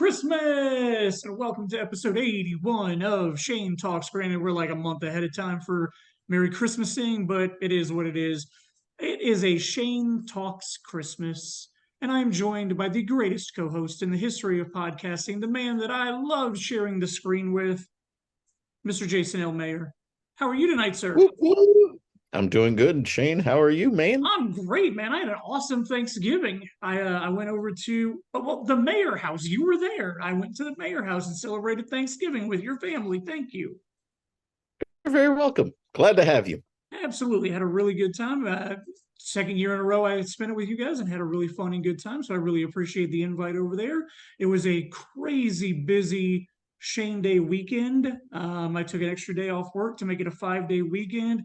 Christmas! And welcome to episode 81 of Shane Talks. Granted, we're like a month ahead of time for Merry Christmasing, but it is what it is. It is a Shane Talks Christmas, and I'm joined by the greatest co host in the history of podcasting, the man that I love sharing the screen with, Mr. Jason L. Mayer. How are you tonight, sir? Woo, woo. I'm doing good. Shane, how are you, man? I'm great, man. I had an awesome Thanksgiving. I went over to the Mayer house. You were there. I went to the Mayer house and celebrated Thanksgiving with your family. Thank you. You're very welcome. Glad to have you. Absolutely, had a really good time. Second year in a row, I spent it with you guys and had a really fun and good time. So I really appreciate the invite over there. It was a crazy busy Shane Day weekend. I took an extra day off work to make it a 5-day weekend.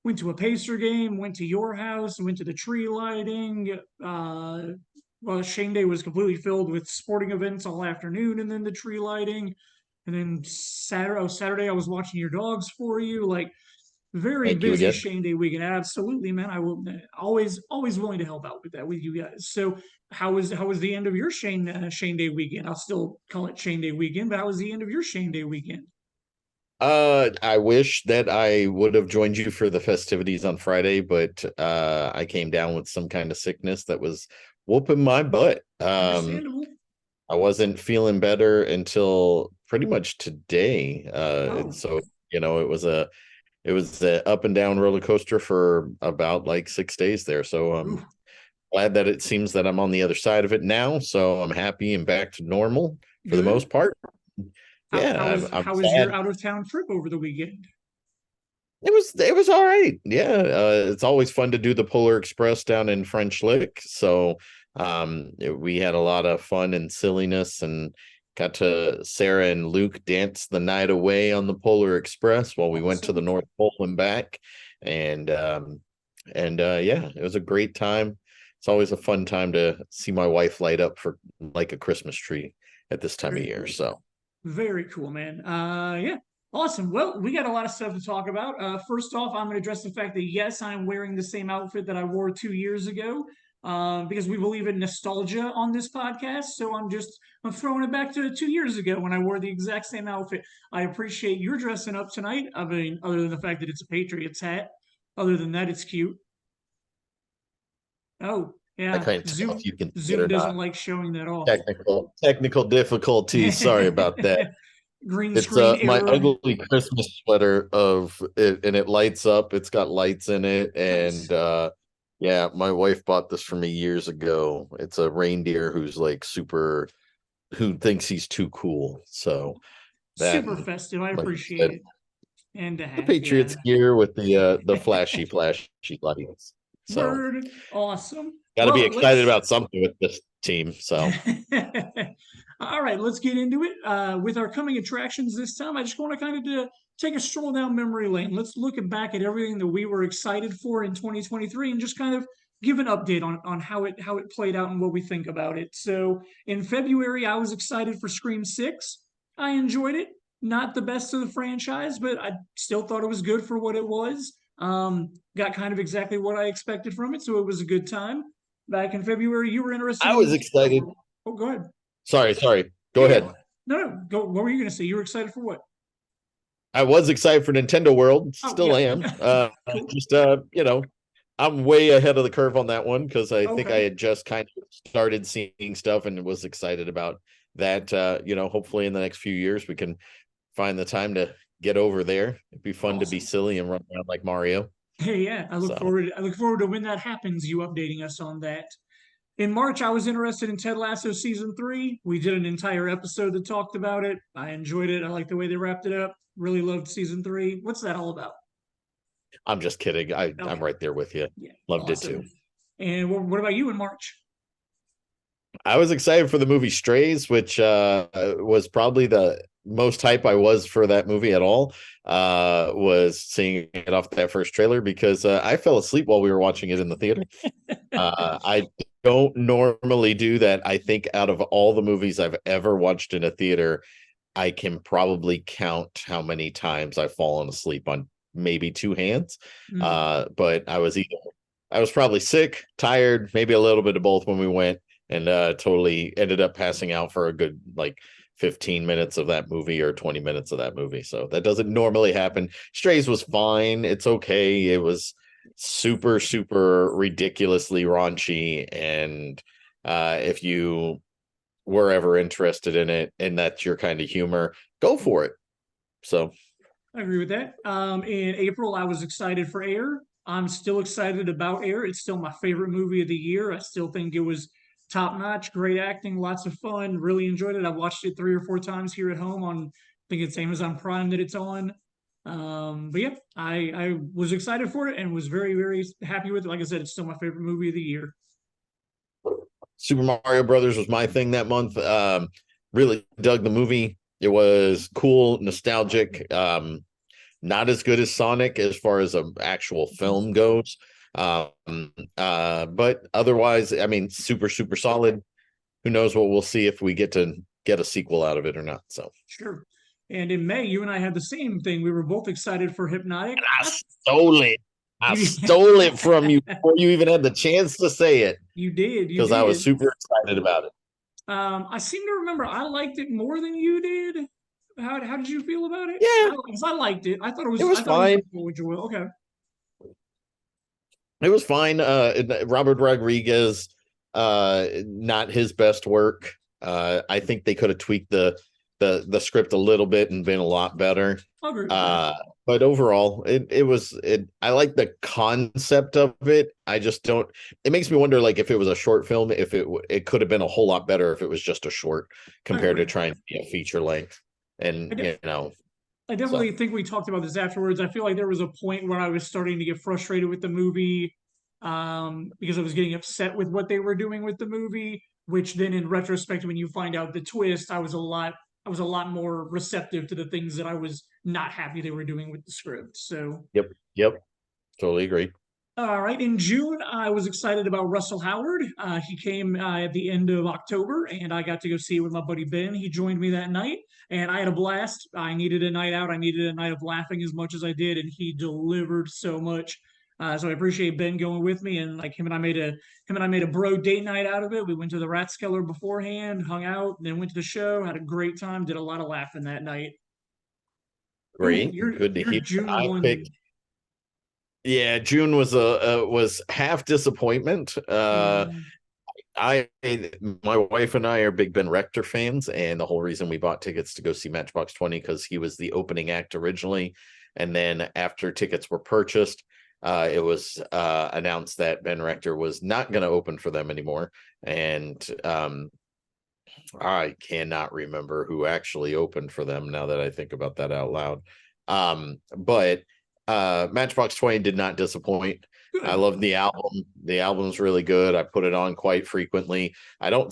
Went to a Pacer game, went to your house, went to the tree lighting. Shane Day was completely filled with sporting events all afternoon, and then the tree lighting. And then Saturday, I was watching your dogs for you. Like, very Thank you busy again. Shane Day weekend. Absolutely, man. I will always willing to help out with that with you guys. So, how was the end of your Shane Day weekend? I'll still call it Shane Day weekend, but how was the end of your Shane Day weekend? I wish that I would have joined you for the festivities on Friday, but I came down with some kind of sickness that was whooping my butt. Understandable. I wasn't feeling better until pretty much today. Oh, So it was a up and down roller coaster for about like 6 days there. So ooh. glad that it seems that I'm on the other side of it now. So I'm happy and back to normal for the Good. most part. How Yeah, how was I'm how was your sad. out of town trip over the weekend? It was all right. Yeah, it's always fun to do the Polar Express down in French Lick. So we had a lot of fun and silliness, and got to Sarah and Luke dance the night away on the Polar Express while we went to the Awesome. North Pole and back. And yeah, it was a great time. It's always a fun time to see my wife light up for like a Christmas tree at this time of Very year. cool. So Very cool, man. Yeah. Awesome. Well, we got a lot of stuff to talk about. First off, I'm going to address the fact that yes, I'm wearing the same outfit that I wore 2 years ago, because we believe in nostalgia on this podcast. So I'm throwing it back to 2 years ago when I wore the exact same outfit. I appreciate your dressing up tonight. I mean, other than the fact that it's a Patriots hat, other than that, it's cute. Oh, I yeah. couldn't tell if Zoom you can see it Zoom or doesn't not. like showing that off. Technical difficulties. Sorry about that. Green It's screen my error. ugly Christmas sweater of it, and it lights up. It's got lights in it, and Nice. yeah, my wife bought this for me years ago. It's a reindeer who's like super, who thinks he's too cool. So that, Super festive. I like you appreciate said, it. And a the hat, Patriots yeah. gear with the flashy lights. So Word. Awesome. got to be Well, excited let's about something with this team. So all right, let's get into it. With our coming attractions this time, I just want to kind of take a stroll down memory lane. Let's look back at everything that we were excited for in 2023 and just kind of give an update on how it played out and what we think about it. So in February, I was excited for Scream 6. I enjoyed it. Not the best of the franchise, but I still thought it was good for what it was. Got kind of exactly what I expected from it, so it was a good time. Back in February, you were interested I was in. excited. Oh, go ahead. Sorry. Go Yeah, yeah. ahead. No. Go. What were you going to say? You were excited for what? I was excited for Nintendo World, Oh, still yeah. am. Cool. Just I'm way ahead of the curve on that one because I think I Okay. had just kind of started seeing stuff and was excited about that. Hopefully in the next few years we can find the time to get over there. It'd be fun to be Awesome. silly and run around like Mario. Hey, yeah. I look So forward. I look forward to when that happens. You updating us on that. In March, I was interested in Ted Lasso season 3. We did an entire episode that talked about it. I enjoyed it. I like the way they wrapped it up. Really loved season 3. What's that all about? I'm just kidding. I'm Okay. right there with you. Yeah. Loved it Awesome. too. And what about you in March? I was excited for the movie Strays, which was probably the most hype I was for that movie at all. Was seeing it off that first trailer because I fell asleep while we were watching it in the theater. I don't normally do that. I think out of all the movies I've ever watched in a theater, I can probably count how many times I've fallen asleep on maybe two hands. Mm, But I was probably sick, tired, maybe a little bit of both when we went. and totally ended up passing out for a good like 15 minutes of that movie or 20 minutes of that movie. So that doesn't normally happen. Strays was fine. It's okay. It was super, super ridiculously raunchy. And if you were ever interested in it and that's your kind of humor, go for it. So I agree with that. In April, I was excited for Air. I'm still excited about Air. It's still my favorite movie of the year. I still think it was top notch, great acting, lots of fun. Really enjoyed it. I watched it 3 or 4 times here at home on, I think it's Amazon Prime that it's on. But yeah, I was excited for it and was very, very happy with it. Like I said, it's still my favorite movie of the year. Super Mario Brothers was my thing that month. Really dug the movie. It was cool, nostalgic. Not as good as Sonic as far as an actual film goes. But otherwise, I mean, super, super solid. Who knows what we'll see if we get a sequel out of it or not. So Sure. And in May, you and I had the same thing. We were both excited for Hypnotic. I stole it. I You, stole it from you before you even had the chance to say it you because I was did. super excited about it. I seem to remember I liked it more than you did. How did you feel about it? Yeah, 'Cause I liked it. it was I thought it was fine. cool with Joel. Okay. It was fine. Robert Rodriguez, not his best work. I think they could have tweaked the script a little bit and been a lot better. I'll agree with that. Uh, but overall, it was it. I like the concept of it. I just don't. It makes me wonder, like, if it was a short film, if it could have been a whole lot better if it was just a short I compared to agree. trying to be a feature length. I, And de- I so definitely think we talked about this afterwards. I feel like there was a point where I was starting to get frustrated with the movie because I was getting upset with what they were doing with the movie. Which then, in retrospect, when you find out the twist, I was a lot more receptive to the things that I was not happy they were doing with the script. So yep, yep, totally agree. all right. In June, I was excited about Russell Howard. He came at the end of October, and I got to go see it with my buddy Ben. He joined me that night, and I had a blast. I needed a night out. I needed a night of laughing as much as I did, and he delivered so much. So I appreciate Ben going with me, and like him and I made a bro date night out of it. We went to the Ratskeller beforehand, hung out, then went to the show, had a great time, did a lot of laughing that night. Ooh, Great, good to your hear. June I one. picked. Yeah, June was half disappointment. Mm, I My wife and I are big Ben Rector fans, and the whole reason we bought tickets to go see Matchbox 20 because he was the opening act originally, and then after tickets were purchased, it was announced that Ben Rector was not going to open for them anymore, and I cannot remember who actually opened for them now that I think about that out loud. But Matchbox 20 did not disappoint. I good. love the album. The album's really good. I put it on quite frequently. I don't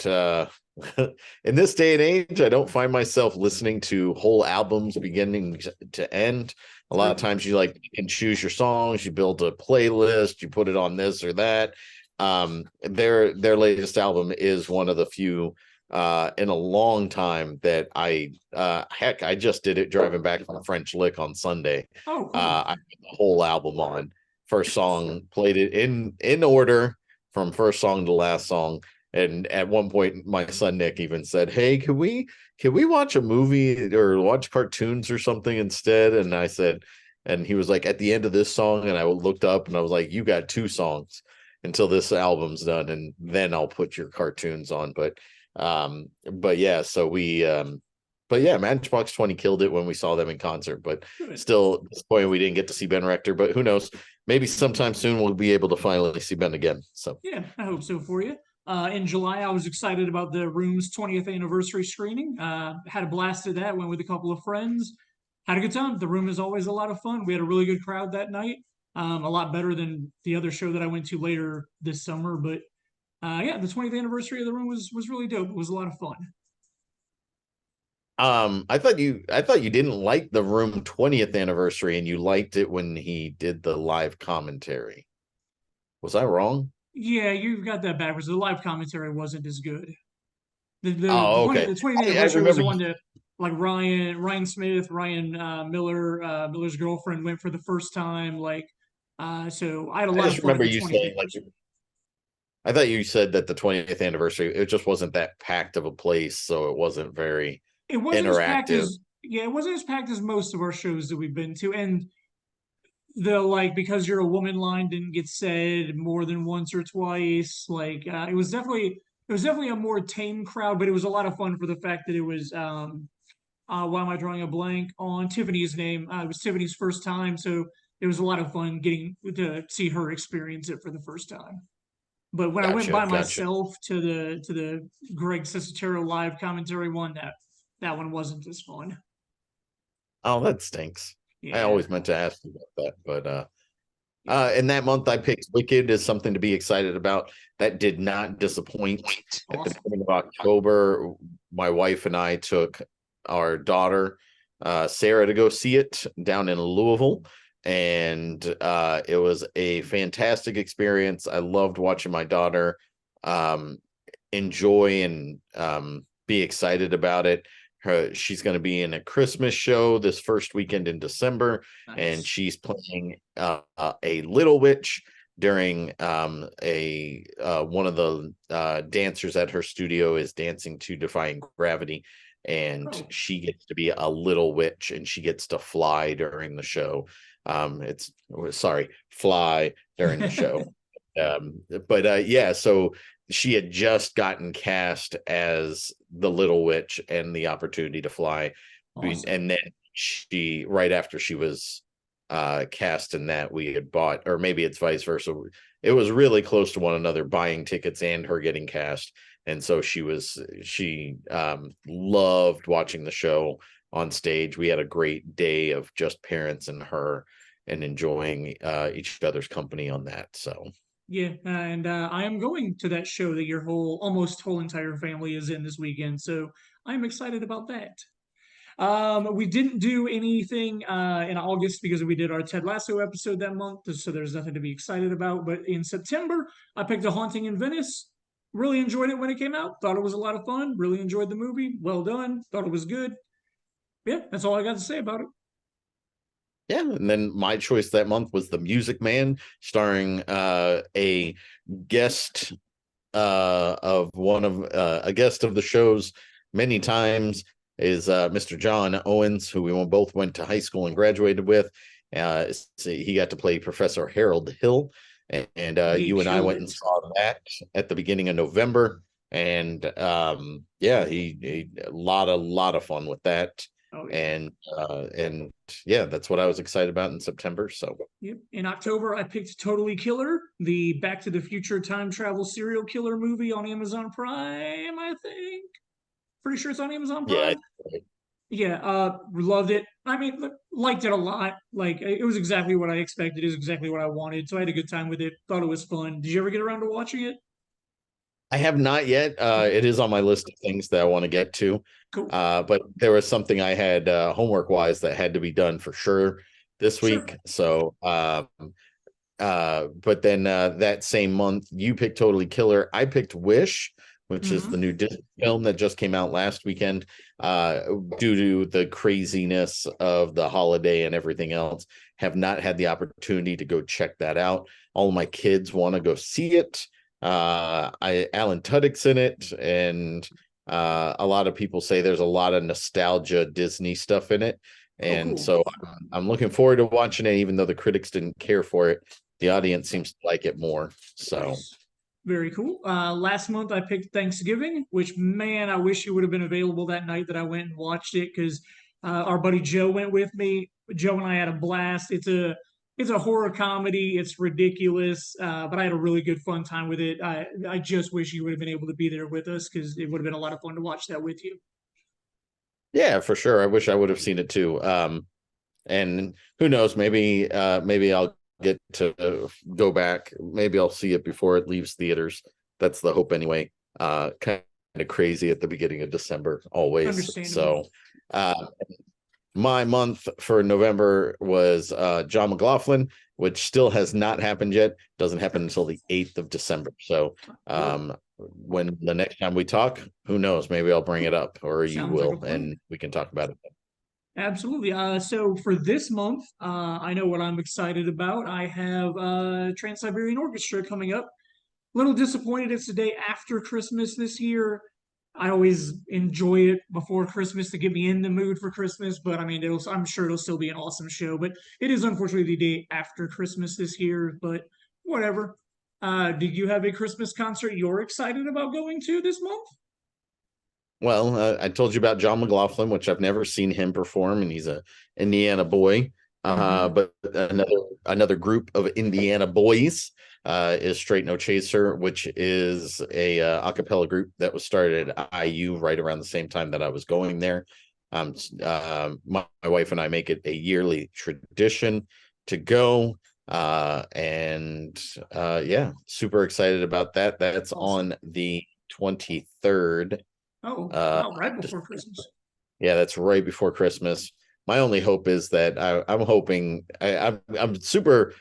in this day and age, I don't find myself listening to whole albums beginning to end. A lot of True. times you can choose your songs, you build a playlist, you put it on this or that. Their latest album is one of the few in a long time that I just did it driving back from French Lick on Sunday. Oh, cool. I put the whole album on. First song, played it in order from first song to last song. And at one point, my son Nick even said, "Hey, can we watch a movie or watch cartoons or something instead?" And I said, and he was like, "At the end of this song," and I looked up and I was like, "You got two songs until this album's done, and then I'll put your cartoons on." But yeah, so but yeah, Matchbox 20 killed it when we saw them in concert, but Good. still disappointed we didn't get to see Ben Rector. But who knows? Maybe sometime soon we'll be able to finally see Ben again. So Yeah, I hope so for you. In July, I was excited about the Room's 20th anniversary screening. Had a blast at that. Went with a couple of friends. Had a good time. The Room is always a lot of fun. We had a really good crowd that night. A lot better than the other show that I went to later this summer. But yeah, the 20th anniversary of the Room was really dope. It was a lot of fun. I thought you didn't like the Room 20th anniversary and you liked it when he did the live commentary. Was I wrong? Yeah, you've got that backwards. The live commentary wasn't as good. Oh, okay. The 20th I anniversary was remember the one that like Ryan Smith, Ryan Miller, Miller's girlfriend went for the first time. So I had a I lot of just fun at remember the you 20th saying like anniversary. I thought you said that the 20th anniversary, it just wasn't that packed of a place, so it wasn't very It wasn't as packed interactive. as yeah, it wasn't as packed as most of our shows that we've been to, and the like because you're a woman line didn't get said more than once or twice. Like it was definitely a more tame crowd, but it was a lot of fun for the fact that it was why am I drawing a blank on Tiffany's name? It was Tiffany's first time, so it was a lot of fun getting to see her experience it for the first time. But when I went Gotcha, by gotcha. myself to the Greg Sestero live commentary one, that one wasn't as fun. Oh, that stinks. I Yeah, always meant to ask you about that, but yeah, in that month I picked Wicked as something to be excited about. That did not disappoint. At the awesome. beginning of October, my wife and I took our daughter, Sarah, to go see it down in Louisville. And it was a fantastic experience. I loved watching my daughter um, enjoy and be excited about it. She's going to be in a Christmas show this first weekend in December, and Nice. she's playing a little witch during a one of the dancers at her studio is dancing to Defying Gravity, and Oh, she gets to be a little witch and she gets to fly during the show. It's sorry, fly during the show. But yeah, so she had just gotten cast as the little witch and the opportunity to fly. awesome. And then she, right after she was cast in that, we had bought, or maybe it's vice versa. It was really close to one another, buying tickets and her getting cast. And so she loved watching the show on stage. We had a great day of just parents and her and enjoying each other's company on that. So Yeah, and I am going to that show that your almost whole entire family is in this weekend, so I'm excited about that. We didn't do anything in August because we did our Ted Lasso episode that month, so there's nothing to be excited about. But in September, I picked A Haunting in Venice. Really enjoyed it when it came out. Thought it was a lot of fun. Really enjoyed the movie. Well done. Thought it was good. Yeah, that's all I got to say about it. yeah, and then my choice that month was The Music Man, starring a guest of one of a guest of the shows many times is Mr. John Owens, who we both went to high school and graduated with. So he got to play Professor Harold Hill, and He you and I killed went and it. saw that at the beginning of November. And yeah, he a lot of fun with that. Oh yeah. And yeah, that's what I was excited about in September. So Yep. In October, I picked Totally Killer, the Back to the Future time travel serial killer movie on Amazon Prime, I think. Pretty sure it's on Amazon yeah, Prime. Yeah, loved it. I mean, liked it a lot. Like it was exactly what I expected. It was exactly what I wanted. So I had a good time with it. Thought it was fun. Did you ever get around to watching it? I have not yet. Okay, It is on my list of things that I want to get to. cool. But there was something I had homework wise that had to be done for sure this Sure. week. So, but then that same month, you picked Totally Killer. I picked Wish, which is the Hmm. new Disney film that just came out last weekend. Uh, Due to the craziness of the holiday and everything else, have not had the opportunity to go check that out. All of my kids want to go see it. Alan Tudyk's in it, and a lot of people say there's a lot of nostalgia Disney stuff in it. Oh, And cool. so I'm looking forward to watching it, even though the critics didn't care for it. The audience seems to like it more. So Nice. Very cool. Last month I picked Thanksgiving, which man, I wish you would have been available that night that I went and watched it because our buddy Joe went with me. Joe and I had a blast. It's a horror comedy. It's ridiculous, but I had a really good fun time with it. I just wish you would have been able to be there with us because it would have been a lot of fun to watch that with you. yeah, for sure. I wish I would have seen it too. And who knows, maybe I'll get to go back. Maybe I'll see it before it leaves theaters. That's the hope anyway. Kind of crazy at the beginning of December always. Understandable. So my month for November was John McLaughlin, which still has not happened yet. Doesn't happen until the 8th of December. So Cool. when the next time we talk, who knows? Maybe I'll bring it up or you Sounds like a will, plan. and we can talk about it. Absolutely. So for this month, I know what I'm excited about. I have Trans Siberian Orchestra coming up. little disappointed it's the day after Christmas this year. I always enjoy it before Christmas to get me in the mood for Christmas, but I mean, I'm sure it'll still be an awesome show. But it is unfortunately the day after Christmas this year, but whatever. Did you have a Christmas concert you're excited about going to this month? Well, I told you about John McLaughlin, which I've never seen him perform, and he's a Indiana boy. Mm-hmm. But another group of Indiana boys is Straight No Chaser, which is a cappella group that was started at IU right around the same time that I was going there. My wife and I make it a yearly tradition to go. Yeah, super excited about that. That's Awesome. on the 23rd. Oh, wow, right before Christmas. Yeah, that's right before Christmas. My only hope is that I'm hoping I'm super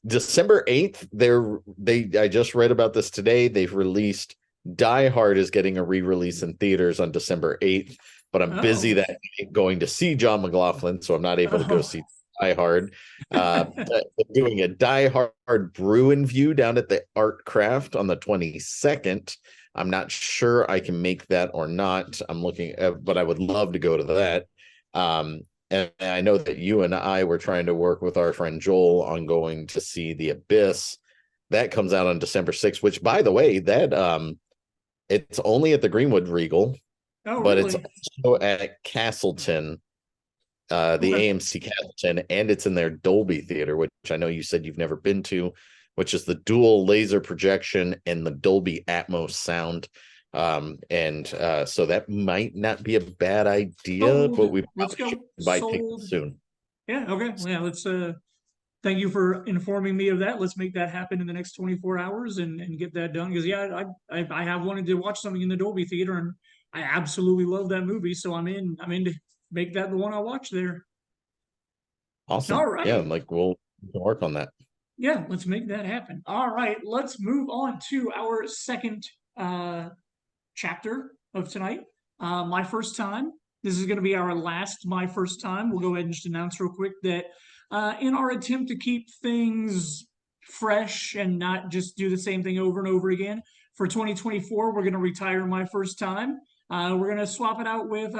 December 8th. I just read about this today. They've released Die Hard is getting a re-release in theaters on December 8th, but I'm busy Oh, that night going to see John McLaughlin, so I'm not able to go oh. see Die Hard. They're doing a Die Hard Bruin View down at the Art Craft on the 22nd. I'm not sure I can make that or not. I'm looking, but I would love to go to that. And I know that you and I were trying to work with our friend Joel on going to see The Abyss. That comes out on December 6th, which, by the way, that it's only at the Greenwood Regal, Oh, but it's really? also at Castleton, the Okay. AMC Castleton, and it's in their Dolby Theater, which I know you said you've never been to, which is the dual laser projection and the Dolby Atmos sound. So that might not be a bad idea, Sold. but we Let's probably should go. buy tickets Sold. soon. Yeah, okay. Well, yeah, let's thank you for informing me of that. Let's make that happen in the next 24 hours and get that done. Because yeah, I have wanted to watch something in the Dolby Theater and I absolutely love that movie. So I'm in to make that the one I watch there. All Awesome. Yeah, right. like we can work on that. Yeah, let's make that happen. All right, let's move on to our second uh chapter of tonight. My first time. This is going to be our last my first time. We'll go ahead and just announce real quick that in our attempt to keep things fresh and not just do the same thing over and over again, for 2024, we're going to retire my first time. We're going to swap it out with,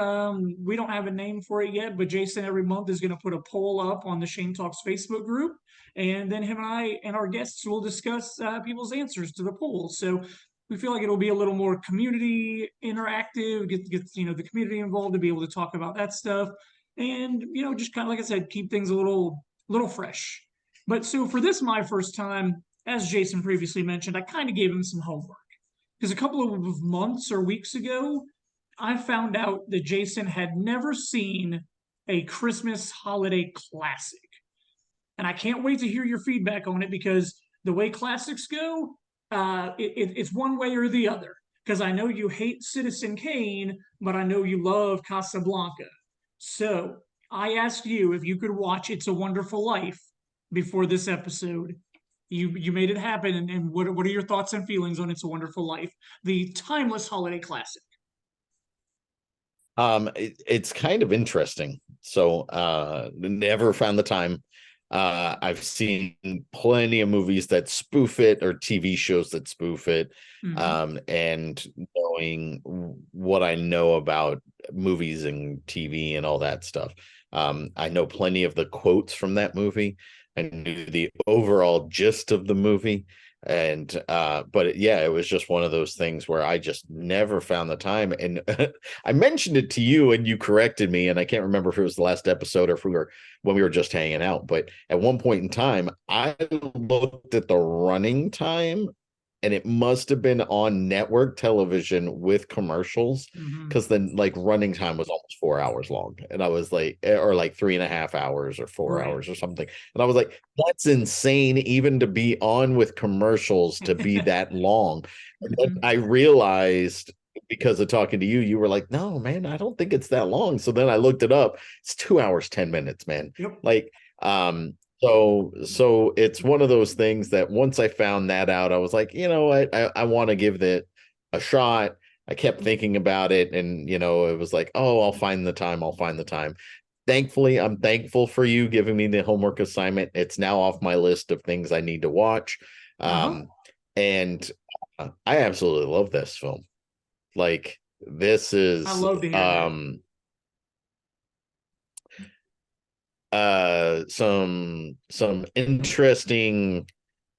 we don't have a name for it yet, but Jason every month is going to put a poll up on the Shane Talks Facebook group. And then him and I and our guests will discuss people's answers to the poll. So we feel like it'll be a little more community interactive, get the community involved to be able to talk about that stuff, and just kind of like I said, keep things a little fresh. But so for this my first time, as Jason previously mentioned, I kind of gave him some homework because a couple of months or weeks ago, I found out that Jason had never seen a Christmas holiday classic, and I can't wait to hear your feedback on it because the way classics go, it's one way or the other. Because I know you hate Citizen Kane, but I know you love Casablanca. So I asked you if you could watch It's a Wonderful Life before this episode. You made it happen, and what are your thoughts and feelings on It's a Wonderful Life, the timeless holiday classic? It's kind of interesting. So never found the time. I've seen plenty of movies that spoof it or TV shows that spoof it. Mm-hmm. And knowing what I know about movies and TV and all that stuff, I know plenty of the quotes from that movie. I knew the overall gist of the movie. But yeah, it was just one of those things where I just never found the time. And I mentioned it to you and you corrected me, and I can't remember if it was the last episode or if when we were just hanging out. But at one point in time, I looked at the running time, and it must have been on network television with commercials, Mm-hmm. because then like running time was almost 4 hours long. And I was like, or like 3.5 hours or four Right. hours or something. And I was like, that's insane, even to be on with commercials to be that long. And then Mm-hmm. I realized, because of talking to you, you were like, no, man, I don't think it's that long. So then I looked it up. It's 2 hours, 10 minutes, man. Yep. Like, so it's one of those things that once I found that out, I was like, you know what, I want to give that a shot. I kept thinking about it, and it was like, oh, I'll find the time. I'll find the time. Thankfully, I'm thankful for you giving me the homework assignment. It's now off my list of things I need to watch. Uh-huh. Um, And I absolutely love this film. Like this I is love to hear that. some interesting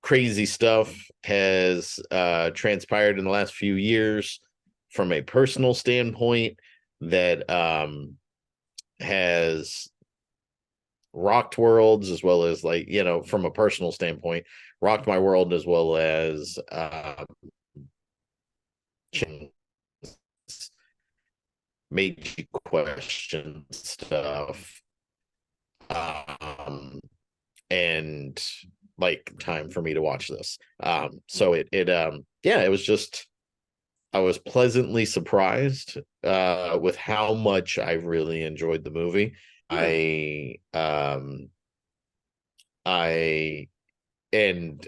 crazy stuff has transpired in the last few years from a personal standpoint that has rocked worlds, as well as, like, from a personal standpoint, rocked my world, as well as made you question stuff, um and like time for me to watch this. So yeah, it was just, I was pleasantly surprised with how much I really enjoyed the movie. Good. I and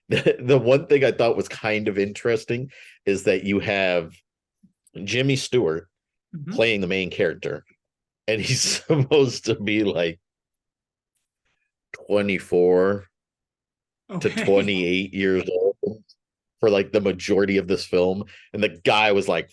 the one thing I thought was kind of interesting is that you have Jimmy Stewart Hmm. playing the main character, and he's supposed to be like 24 to Okay. 28 years old for like the majority of this film, and the guy was like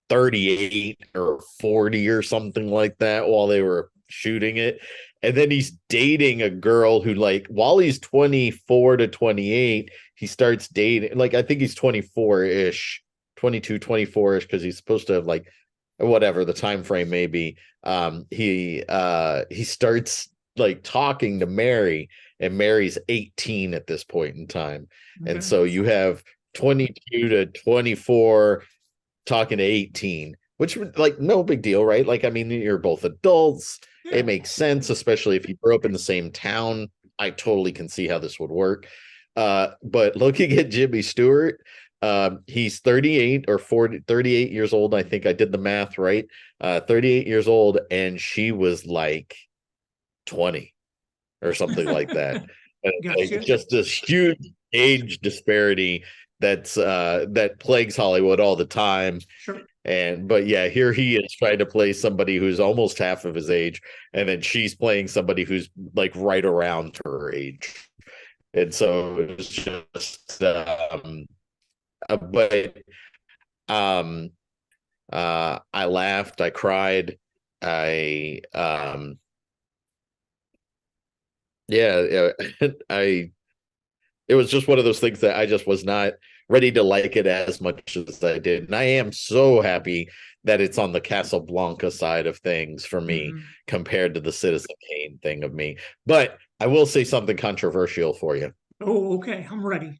38 or 40 or something like that while they were shooting it. And then he's dating a girl who, like, while he's 24 to 28, he starts dating, like, I think he's 24-ish, 22, 24-ish, because he's supposed to have, like, whatever the time frame may be. He starts like talking to Mary, and Mary's 18 at this point in time. And Okay. so you have 22 to 24 talking to 18, which, like, no big deal, right? Like, I mean, you're both adults. It Yeah. makes sense, especially if you grew up in the same town. I totally can see how this would work. But looking at Jimmy Stewart, he's 38 or 40, 38 years old. I think I did the math right. 38 years old, and she was like 20 or something like that. And it's like Gotcha. just this huge age disparity that plagues Hollywood all the time. Sure. And but yeah, here he is trying to play somebody who's almost half of his age, and then she's playing somebody who's like right around her age. And so it's just but um I laughed, I cried, I yeah, I it was just one of those things that I just was not ready to like it as much as I did. And I am so happy that it's on the Casablanca side of things for me Hmm. compared to the Citizen Kane thing of me. But I will say something controversial for you. Oh, okay. I'm ready.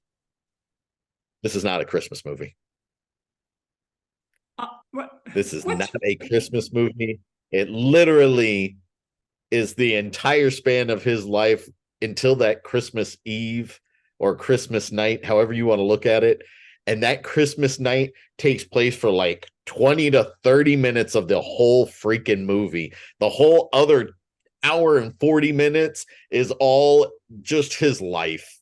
This is not a Christmas movie. What? This is not What? a Christmas movie. It literally is the entire span of his life until that Christmas Eve or Christmas night, however you want to look at it. And that Christmas night takes place for like 20 to 30 minutes of the whole freaking movie. The whole other hour and 40 minutes is all just his life.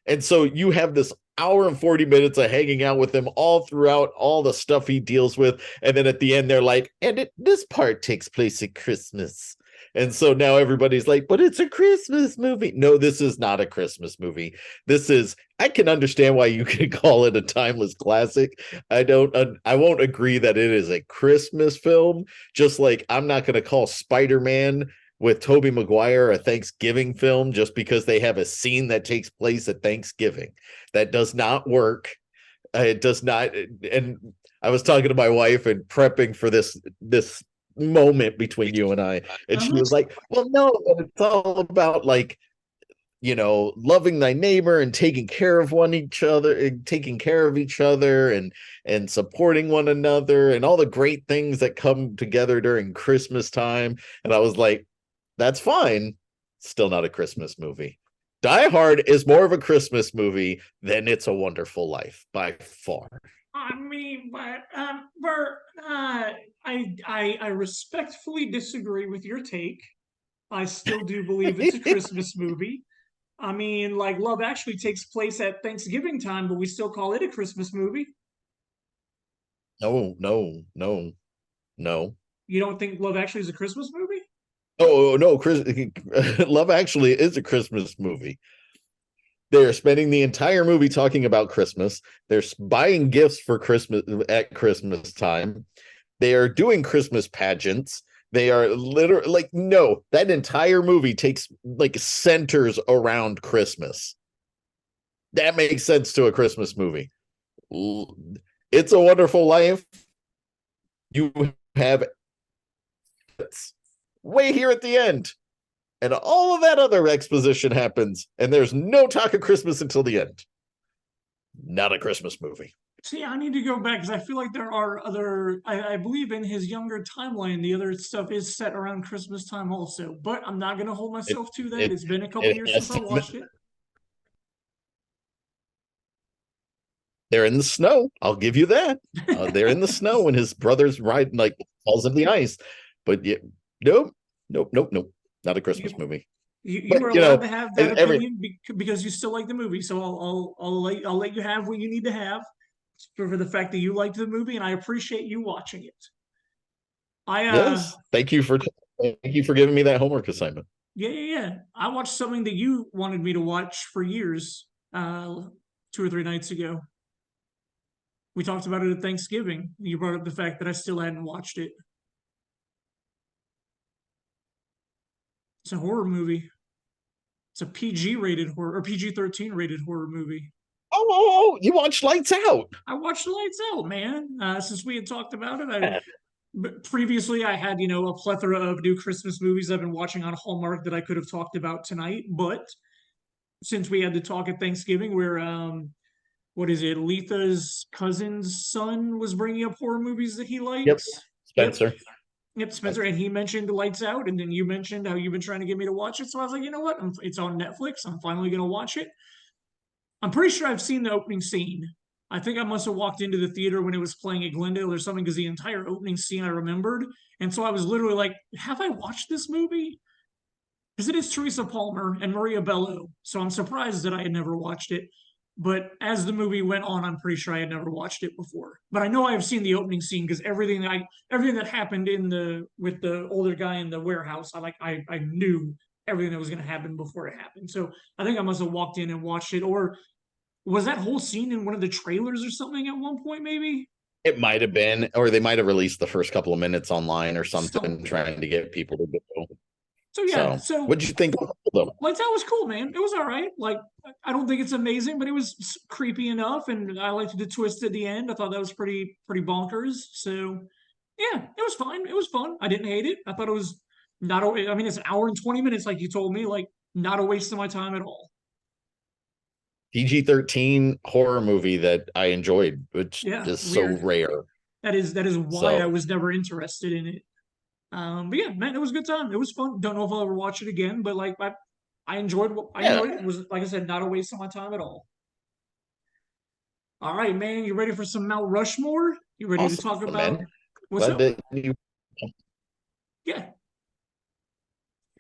And so you have this hour and 40 minutes of hanging out with him all throughout all the stuff he deals with. And then at the end, they're like, this part takes place at Christmas. And so now everybody's like, but it's a Christmas movie. No, this is not a Christmas movie. I can understand why you can call it a timeless classic. I won't agree that it is a Christmas film, just like I'm not going to call Spider-Man with Tobey Maguire a Thanksgiving film just because they have a scene that takes place at Thanksgiving. That does not work. It does not. And I was talking to my wife and prepping for this moment between you and I, and she Uh-huh. was like, "Well, no, but it's all about, like, loving thy neighbor and taking care of each other, and taking care of each other, and supporting one another, and all the great things that come together during Christmas time." And I was like, that's fine. Still not a Christmas movie. Die Hard is more of a Christmas movie than It's a Wonderful Life by far. I mean, but Bert, I respectfully disagree with your take. I still do believe it's a Christmas movie. I mean, like Love Actually takes place at Thanksgiving time, but we still call it a Christmas movie. No, no, no, no. You don't think Love Actually is a Christmas movie? Oh no, Chris, Love Actually is a Christmas movie. They're spending the entire movie talking about Christmas. They're buying gifts for Christmas at Christmas time. They are doing Christmas pageants. They are literally like, no, that entire movie takes like centers around Christmas. That makes sense to a Christmas movie. It's a Wonderful Life. You have way here at the end. And all of that other exposition happens, and there's no talk of Christmas until the end. Not a Christmas movie. See, I need to go back because I feel like there are other. I believe in his younger timeline, the other stuff is set around Christmas time also. But I'm not going to hold myself to that. It's been a couple years since I watched it. They're in the snow. I'll give you that. They're in the snow when his brother's riding, like, falls in the ice. But yeah, nope. Not a Christmas movie. You were allowed to have that opinion because you still like the movie. So I'll let you have what you need to have for the fact that you liked the movie, and I appreciate you watching it. Yes, thank you for giving me that homework assignment. Yeah. I watched something that you wanted me to watch for years, 2 or 3 nights ago. We talked about it at Thanksgiving. You brought up the fact that I still hadn't watched it. It's a horror movie. It's a PG rated horror or PG-13 rated horror movie. Oh, you watched Lights Out. I watched Lights Out, man. Since we had talked about it, previously I had, a plethora of new Christmas movies I've been watching on Hallmark that I could have talked about tonight. But since we had to talk at Thanksgiving, where what is it? Letha's cousin's son was bringing up horror movies that he likes. Yep, Spencer. Yep, Spencer, and he mentioned Lights Out, and then you mentioned how you've been trying to get me to watch it. So I was like, you know what? It's on Netflix. I'm finally going to watch it. I'm pretty sure I've seen the opening scene. I think I must have walked into the theater when it was playing at Glendale or something because the entire opening scene I remembered. And so I was literally like, have I watched this movie? Because it is Teresa Palmer and Maria Bello. So I'm surprised that I had never watched it. But as the movie went on, I'm pretty sure I had never watched it before. But I know I have seen the opening scene because everything that happened with the older guy in the warehouse, I knew everything that was going to happen before it happened. So I think I must have walked in and watched it, or was that whole scene in one of the trailers or something at one point? Maybe it might have been, or they might have released the first couple of minutes online or something, trying to get people to go. So yeah. So what'd you think? Lights Out was cool, man. It was all right. Like, I don't think it's amazing, but it was creepy enough, and I liked the twist at the end. I thought that was pretty bonkers. So yeah, it was fine. It was fun. I didn't hate it. I thought it was not. I mean, it's an hour and 20 minutes, like you told me. Like, not a waste of my time at all. PG-13 horror movie that I enjoyed, which is so rare. That is why I was never interested in it. But yeah, man, it was a good time. It was fun. Don't know if I'll ever watch it again, but like I enjoyed it. It was, like I said, not a waste of my time at all. All right, man, you ready for some Mount Rushmore? You ready to talk about what's up? Yeah.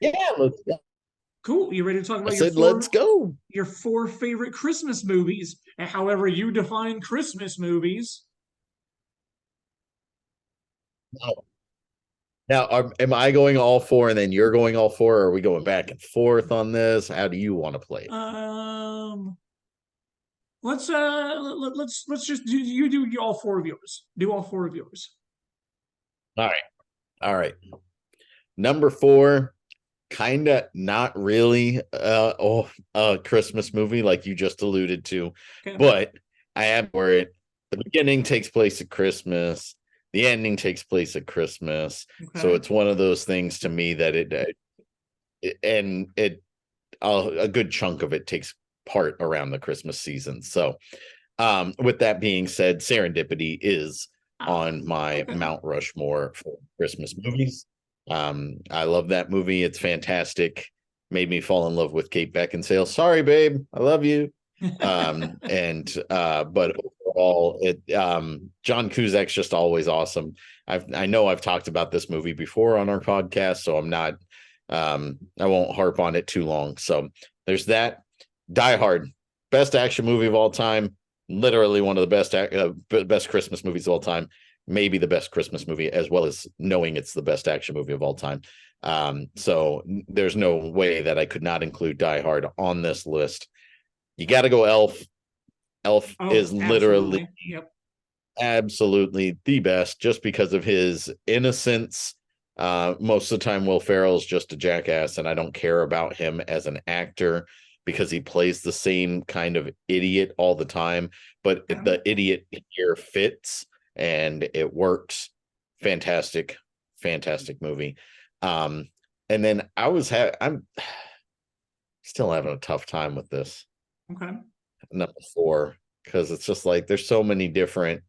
Let's go. Cool. You ready to talk about let's go. Your 4 favorite Christmas movies, and however you define Christmas movies. No. Now, am I going all 4 and then you're going all 4? Or are we going back and forth on this? How do you want to play it? Let's just do all 4 of yours. Do all 4 of yours. All right. Number 4, kind of not really a Christmas movie like you just alluded to, okay. But I am where it. The beginning takes place at Christmas. The ending takes place at Christmas. Okay. So it's one of those things to me that a good chunk of it takes part around the Christmas season. So with that being said, Serendipity is on my Mount Rushmore for Christmas movies. I love that movie. It's fantastic. Made me fall in love with Kate Beckinsale. Sorry, babe. I love you. But overall, John Cusack's just always awesome. I know I've talked about this movie before on our podcast, so I'm not I won't harp on it too long. So there's that. Die Hard, best action movie of all time, literally one of the best Christmas movies of all time, maybe the best Christmas movie, as well as knowing it's the best action movie of all time. So there's no way that I could not include Die Hard on this list. You got to go Elf. Elf Oh, is literally absolutely. Yep. absolutely the best just because of his innocence. Most of the time, Will Ferrell's just a jackass, and I don't care about him as an actor because he plays the same kind of idiot all the time. But Yeah. the idiot here fits and it works. Fantastic, fantastic movie. Um, and then I'm still having a tough time with this Okay. number four because it's just like there's so many different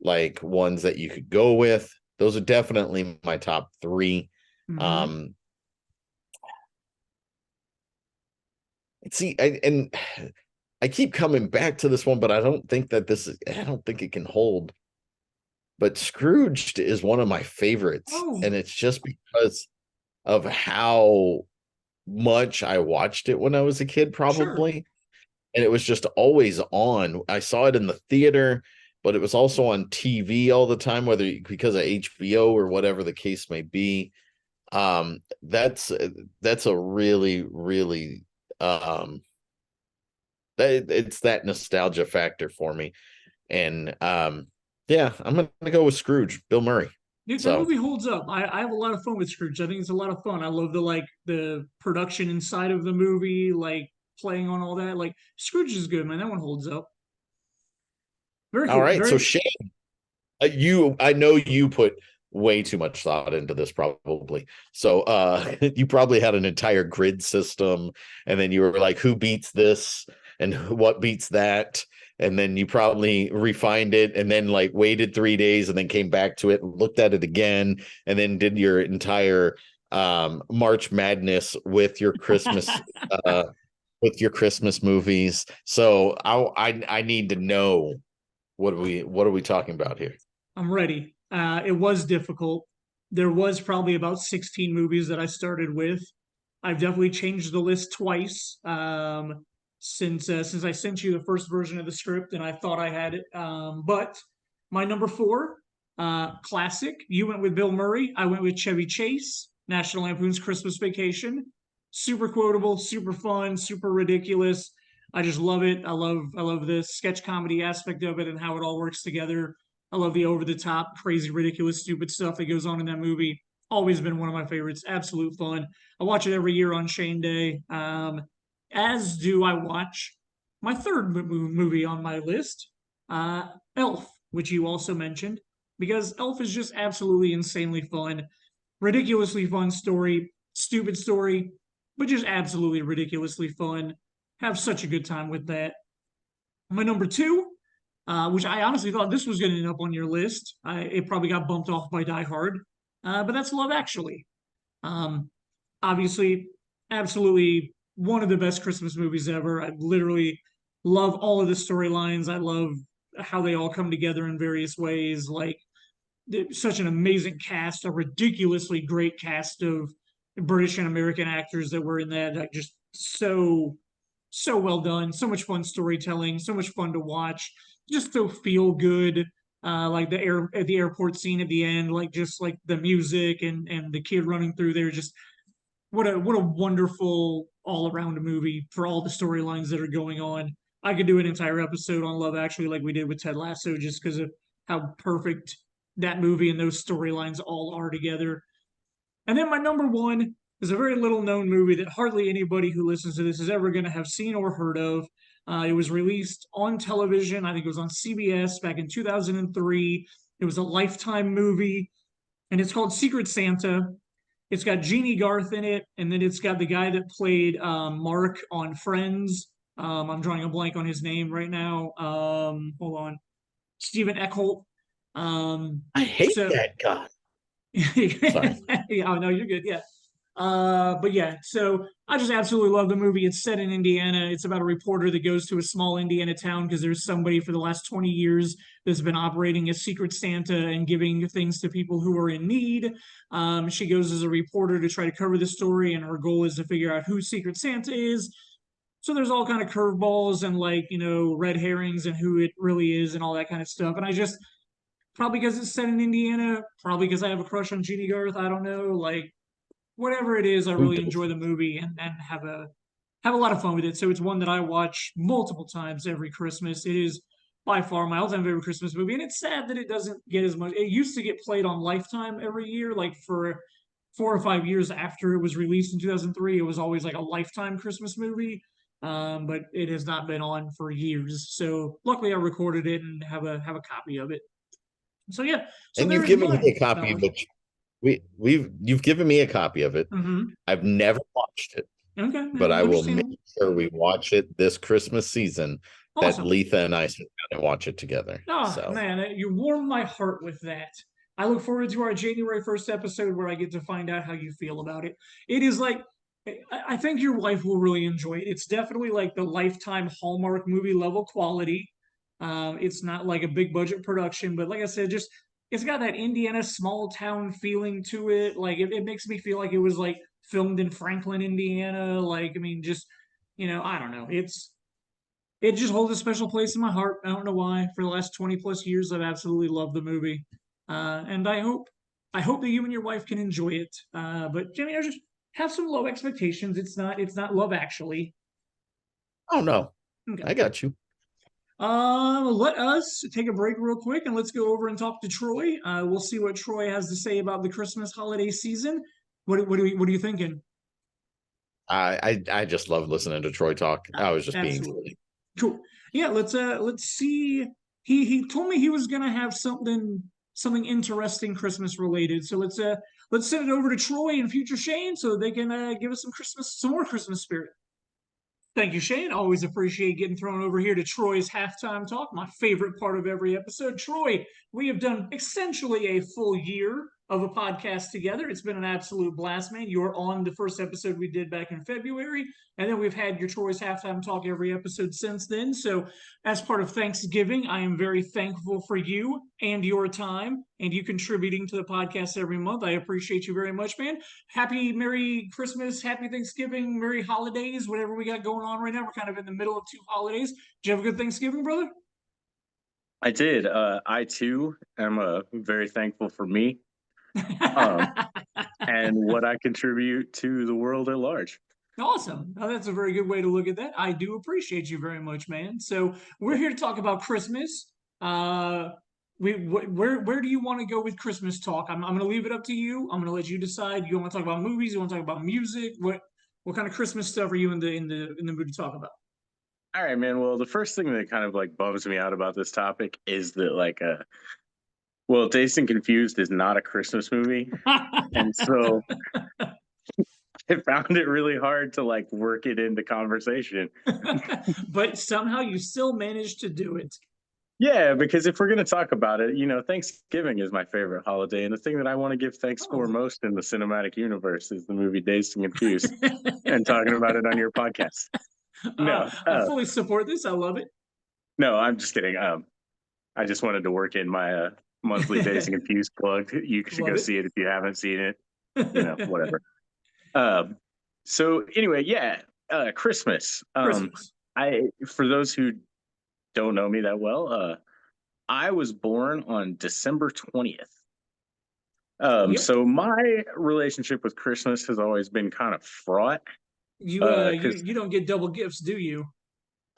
like ones that you could go with. Those are definitely my top three. Hmm. Um, see, and I keep coming back to this one, but I don't think that I don't think it can hold. But Scrooged is one of my favorites, Oh, and it's just because of how much I watched it when I was a kid, sure. probably. And it was just always on. I saw it in the theater, but it was also on TV all the time, whether because of HBO or whatever the case may be. That's a really um it's that nostalgia factor for me. And yeah, I'm gonna go with Scrooge, Bill Murray. That So movie holds up. I have a lot of fun with Scrooge. I think it's a lot of fun. I love the production inside of the movie, like playing on all that. Like Scrooge is good, man. That one holds up. Very all cool. right, so Very Shane, I know you put way too much thought into this probably. So you probably had an entire grid system, and then you were like, who beats this and what beats that? And then you probably refined it and then like waited 3 days and then came back to it and looked at it again and then did your entire March Madness uh with your Christmas movies. So I need to know what are we talking about here? I'm ready. It was difficult. There was probably about 16 movies that I started with. I've definitely changed the list twice since I sent you the first version of the script, and I thought I had it. But my number four, classic. You went with Bill Murray. I went with Chevy Chase. National Lampoon's Christmas Vacation. Super quotable, super fun, super ridiculous. I just love it. I love the sketch comedy aspect of it and how it all works together. I love the over the top, crazy, ridiculous, stupid stuff that goes on in that movie. Always been one of my favorites. Absolute fun. I watch it every year on Shane Day. As do I watch my third movie on my list, uh, Elf, which you also mentioned, because Elf is just absolutely insanely fun, ridiculously fun story, stupid story, but just absolutely ridiculously fun. Have such a good time with that. My number two, which I honestly thought this was going to end up on your list. It probably got bumped off by Die Hard, but that's Love Actually. Um, Obviously, absolutely one of the best Christmas movies ever. I literally love all of the storylines. I love how they all come together in various ways. Like such an amazing cast, a ridiculously great cast of British and American actors that were in that. Like just so well done. So much fun storytelling. So much fun to watch. Just so feel good. Like the airport scene at the end, like just like the music and the kid running through there. Just what a wonderful all around movie for all the storylines that are going on. I could do an entire episode on Love Actually, like we did with Ted Lasso, just because of how perfect that movie and those storylines all are together. And then my number one is a very little known movie that hardly anybody who listens to this is ever going to have seen or heard of. It was released on television. I think it was on CBS back in 2003. It was a Lifetime movie, and it's called Secret Santa. It's got Jeannie Garth in it, and then it's got the guy that played Mark on Friends. I'm drawing a blank on his name right now. Hold on, Stephen Eckholt. I hate So that guy. Sorry. yeah, oh no, you're good. Yeah. But yeah, so I just absolutely love the movie. It's set in Indiana. It's about a reporter that goes to a small Indiana town because there's somebody for the last 20 years that's been operating as Secret Santa and giving things to people who are in need. She goes as a reporter to try to cover the story, and her goal is to figure out who Secret Santa is. So there's all kind of curveballs and like, red herrings and who it really is and all that kind of stuff. And I just probably because it's set in Indiana, probably because I have a crush on Jeannie Garth. I don't know. Like whatever it is, I Who really enjoy does? the movie and have have a lot of fun with it. So it's one that I watch multiple times every Christmas. It is by far my all-time favorite Christmas movie, and it's sad that it doesn't get as much. It used to get played on Lifetime every year, like for 4 or 5 years after it was released in 2003. It was always like a Lifetime Christmas movie, but it has not been on for years. So luckily, I recorded it and have a copy of it. So yeah, so And there you've is given my me a copy of knowledge. it. You've given me a copy of it. Hmm. I've never watched it, Okay, but I will make understandable. sure we watch it this Christmas season. That Awesome. Letha and I sit down and watch it together. Oh So, man, you warm my heart with that. I look forward to our January 1st episode where I get to find out how you feel about it. It is like I think your wife will really enjoy it. It's definitely like the Lifetime Hallmark movie level quality. It's not like a big budget production, but like I said, just it's got that Indiana small town feeling to it. Like it makes me feel like it was like filmed in Franklin, Indiana. Like I mean, just I don't know. It just holds a special place in my heart. I don't know why. For the last 20 plus years, I've absolutely loved the movie, and I hope that you and your wife can enjoy it. But Jimmy, I just have some low expectations. It's not Love Actually. oh no, Okay. I got you. Let us take a break real quick and let's go over and talk to Troy. We'll see what Troy has to say about the Christmas holiday season. What are you thinking? I just love listening to Troy talk. I was just being Absolutely. silly. Cool. Yeah, let's see. He told me he was gonna have something interesting Christmas related. So let's send it over to Troy and future Shane so they can give us some more Christmas spirit. Thank you, Shane. Always appreciate getting thrown over here to Troy's halftime talk, my favorite part of every episode. Troy, we have done essentially a full year of a podcast together. It's been an absolute blast, man. You were on the first episode we did back in February, and then we've had your Troy's halftime talk every episode since then. So, as part of Thanksgiving, I am very thankful for you and your time and you contributing to the podcast every month. I appreciate you very much, man. Happy Merry Christmas, Happy Thanksgiving, Merry Holidays, whatever we got going on right now. We're kind of in the middle of two holidays. Did you have a good Thanksgiving, brother? I did. I too am very thankful for me um, and what I contribute to the world at large. Awesome. Now, that's a very good way to look at that. I do appreciate you very much, man. So we're here to talk about Christmas. Uh, where do you want to go with Christmas talk? I'm going to leave it up to you. I'm going to let you decide. You want to talk about movies? You want to talk about music? What kind of Christmas stuff are you in the mood to talk about? All right, man. Well, the first thing that kind of like bums me out about this topic is that well, Dazed and Confused is not a Christmas movie, and so I found it really hard to like work it into conversation. But somehow you still managed to do it. Yeah, because if we're going to talk about it, Thanksgiving is my favorite holiday, and the thing that I want to give thanks for Oh. most in the cinematic universe is the movie Dazed and Confused, and talking about it on your podcast. No, I fully support this. I love it. no, I'm just kidding. I just wanted to work in my monthly Dazed and Confused plug. You should Love go it. see it if you haven't seen it. Whatever. Um, so anyway, yeah, Christmas. Christmas. For those who don't know me that well, I was born on December 20th. Yep. So my relationship with Christmas has always been kind of fraught. You don't get double gifts, do you?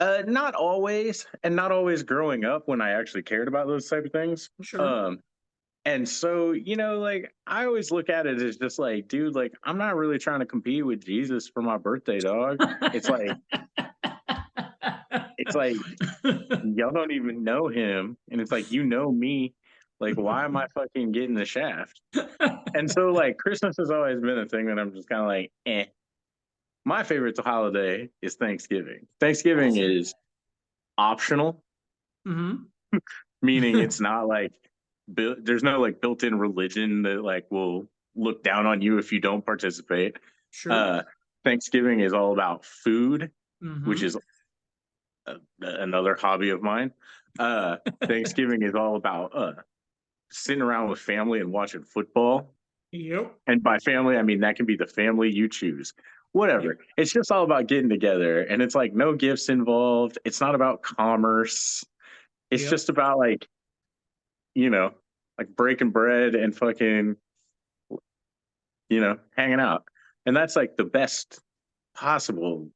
Not always, and not always growing up when I actually cared about those type of things. Sure. And so, like I always look at it as just like, dude, like I'm not really trying to compete with Jesus for my birthday, dog. It's like y'all don't even know him, and it's like you know me. Like, why am I fucking getting the shaft? And so, like, Christmas has always been a thing that I'm just kind of like, eh. My favorite holiday is Thanksgiving. Thanksgiving Awesome. is optional, Hmm. meaning it's not like there's no like built-in religion that like will look down on you if you don't participate. Sure. Thanksgiving is all about food, which Hmm. is another hobby of mine. Thanksgiving is all about sitting around with family and watching football. Yep. And by family, I mean that can be the family you choose. Whatever. Yep. It's just all about getting together. And it's like no gifts involved. It's not about commerce. It's Yep. just about you know, like breaking bread and fucking, hanging out. And that's like the best possible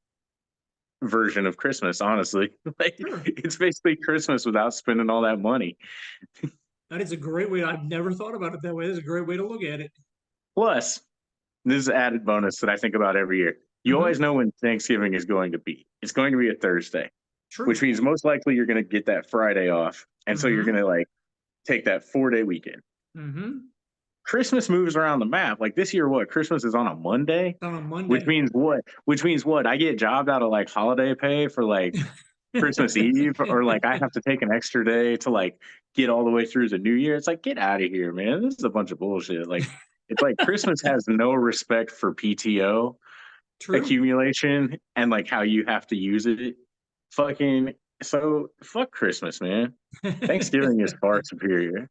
version of Christmas, honestly. Like Sure. it's basically Christmas without spending all that money. That is a great way. I've never thought about it that way. That's a great way to look at it. Plus, this is an added bonus that I think about every year. You Mhm. always know when Thanksgiving is going to be. It's going to be a Thursday, True. which means most likely you're going to get that Friday off. And so you're Mm-hmm. going to like take that 4-day weekend. Mm-hmm. Christmas moves around the map. Like this year, what? Christmas is on a Monday, On a which Monday. means what? Which means what? I get jobbed out of like holiday pay for like Christmas Eve, or like I have to take an extra day to like get all the way through the new year. It's like, get out of here, man. This is a bunch of bullshit. Like, it's like Christmas has no respect for PTO True. accumulation and like how you have to use it. Fucking, so fuck Christmas, man. Thanksgiving is far superior.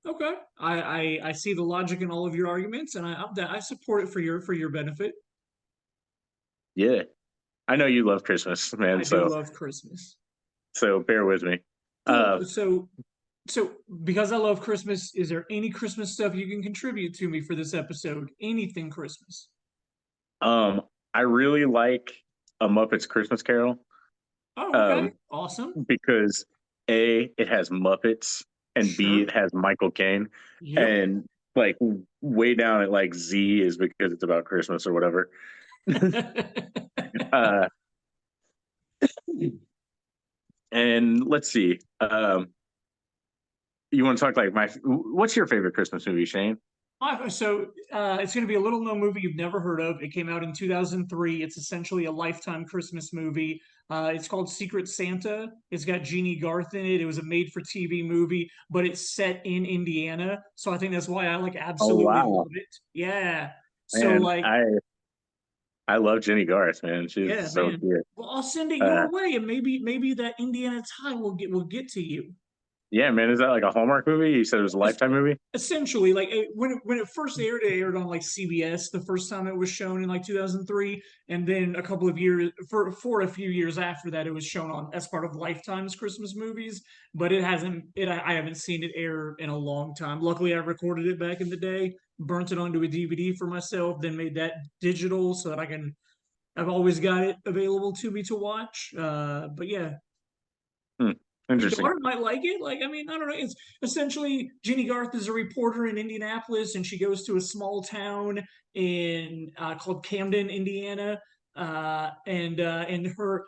Okay. I see the logic in all of your arguments, and I support it for your benefit. Yeah. I know you love Christmas, man. I do So love Christmas. bear with me. Cool. Uh So because I love Christmas, is there any Christmas stuff you can contribute to me for this episode? Anything Christmas? um I really like A Muppet's Christmas Carol. Oh, okay. Um Awesome. because A, it has Muppets, and B, Sure. it has Michael Caine. Yep. And like way down at like Z is because it's about Christmas or whatever. uh and let's see. You want to talk like what's your favorite Christmas movie, Shane? It's going to be a little known movie you've never heard of. It came out in 2003. It's essentially a lifetime Christmas movie. It's called Secret Santa. It's got Jeannie Garth in it. It was a made for TV movie, but it's set in Indiana. So I think that's why I like Oh absolutely wow. love it. Yeah. So Man, like, I love Jenny Garth, man. She's yeah, so man. cute. Well, I'll send it Uh your way, and maybe that Indiana tie will get to you. yeah, man, is that like a Hallmark movie? You said it was a Lifetime movie? Essentially, like when it first aired, it aired on like CBS the first time it was shown in like 2003, and then a couple of years for a few years after that, it was shown on as part of Lifetime's Christmas movies. But it hasn't. I haven't seen it air in a long time. Luckily, I recorded it back in the day, burnt it onto a DVD for myself, then made that digital so that I can. I've always got it available to me to watch. But yeah, Hmm. your Interesting. daughter might like it. Like, I mean, I don't know. It's essentially Jeannie Garth is a reporter in Indianapolis, and she goes to a small town in called Camden, Indiana. And her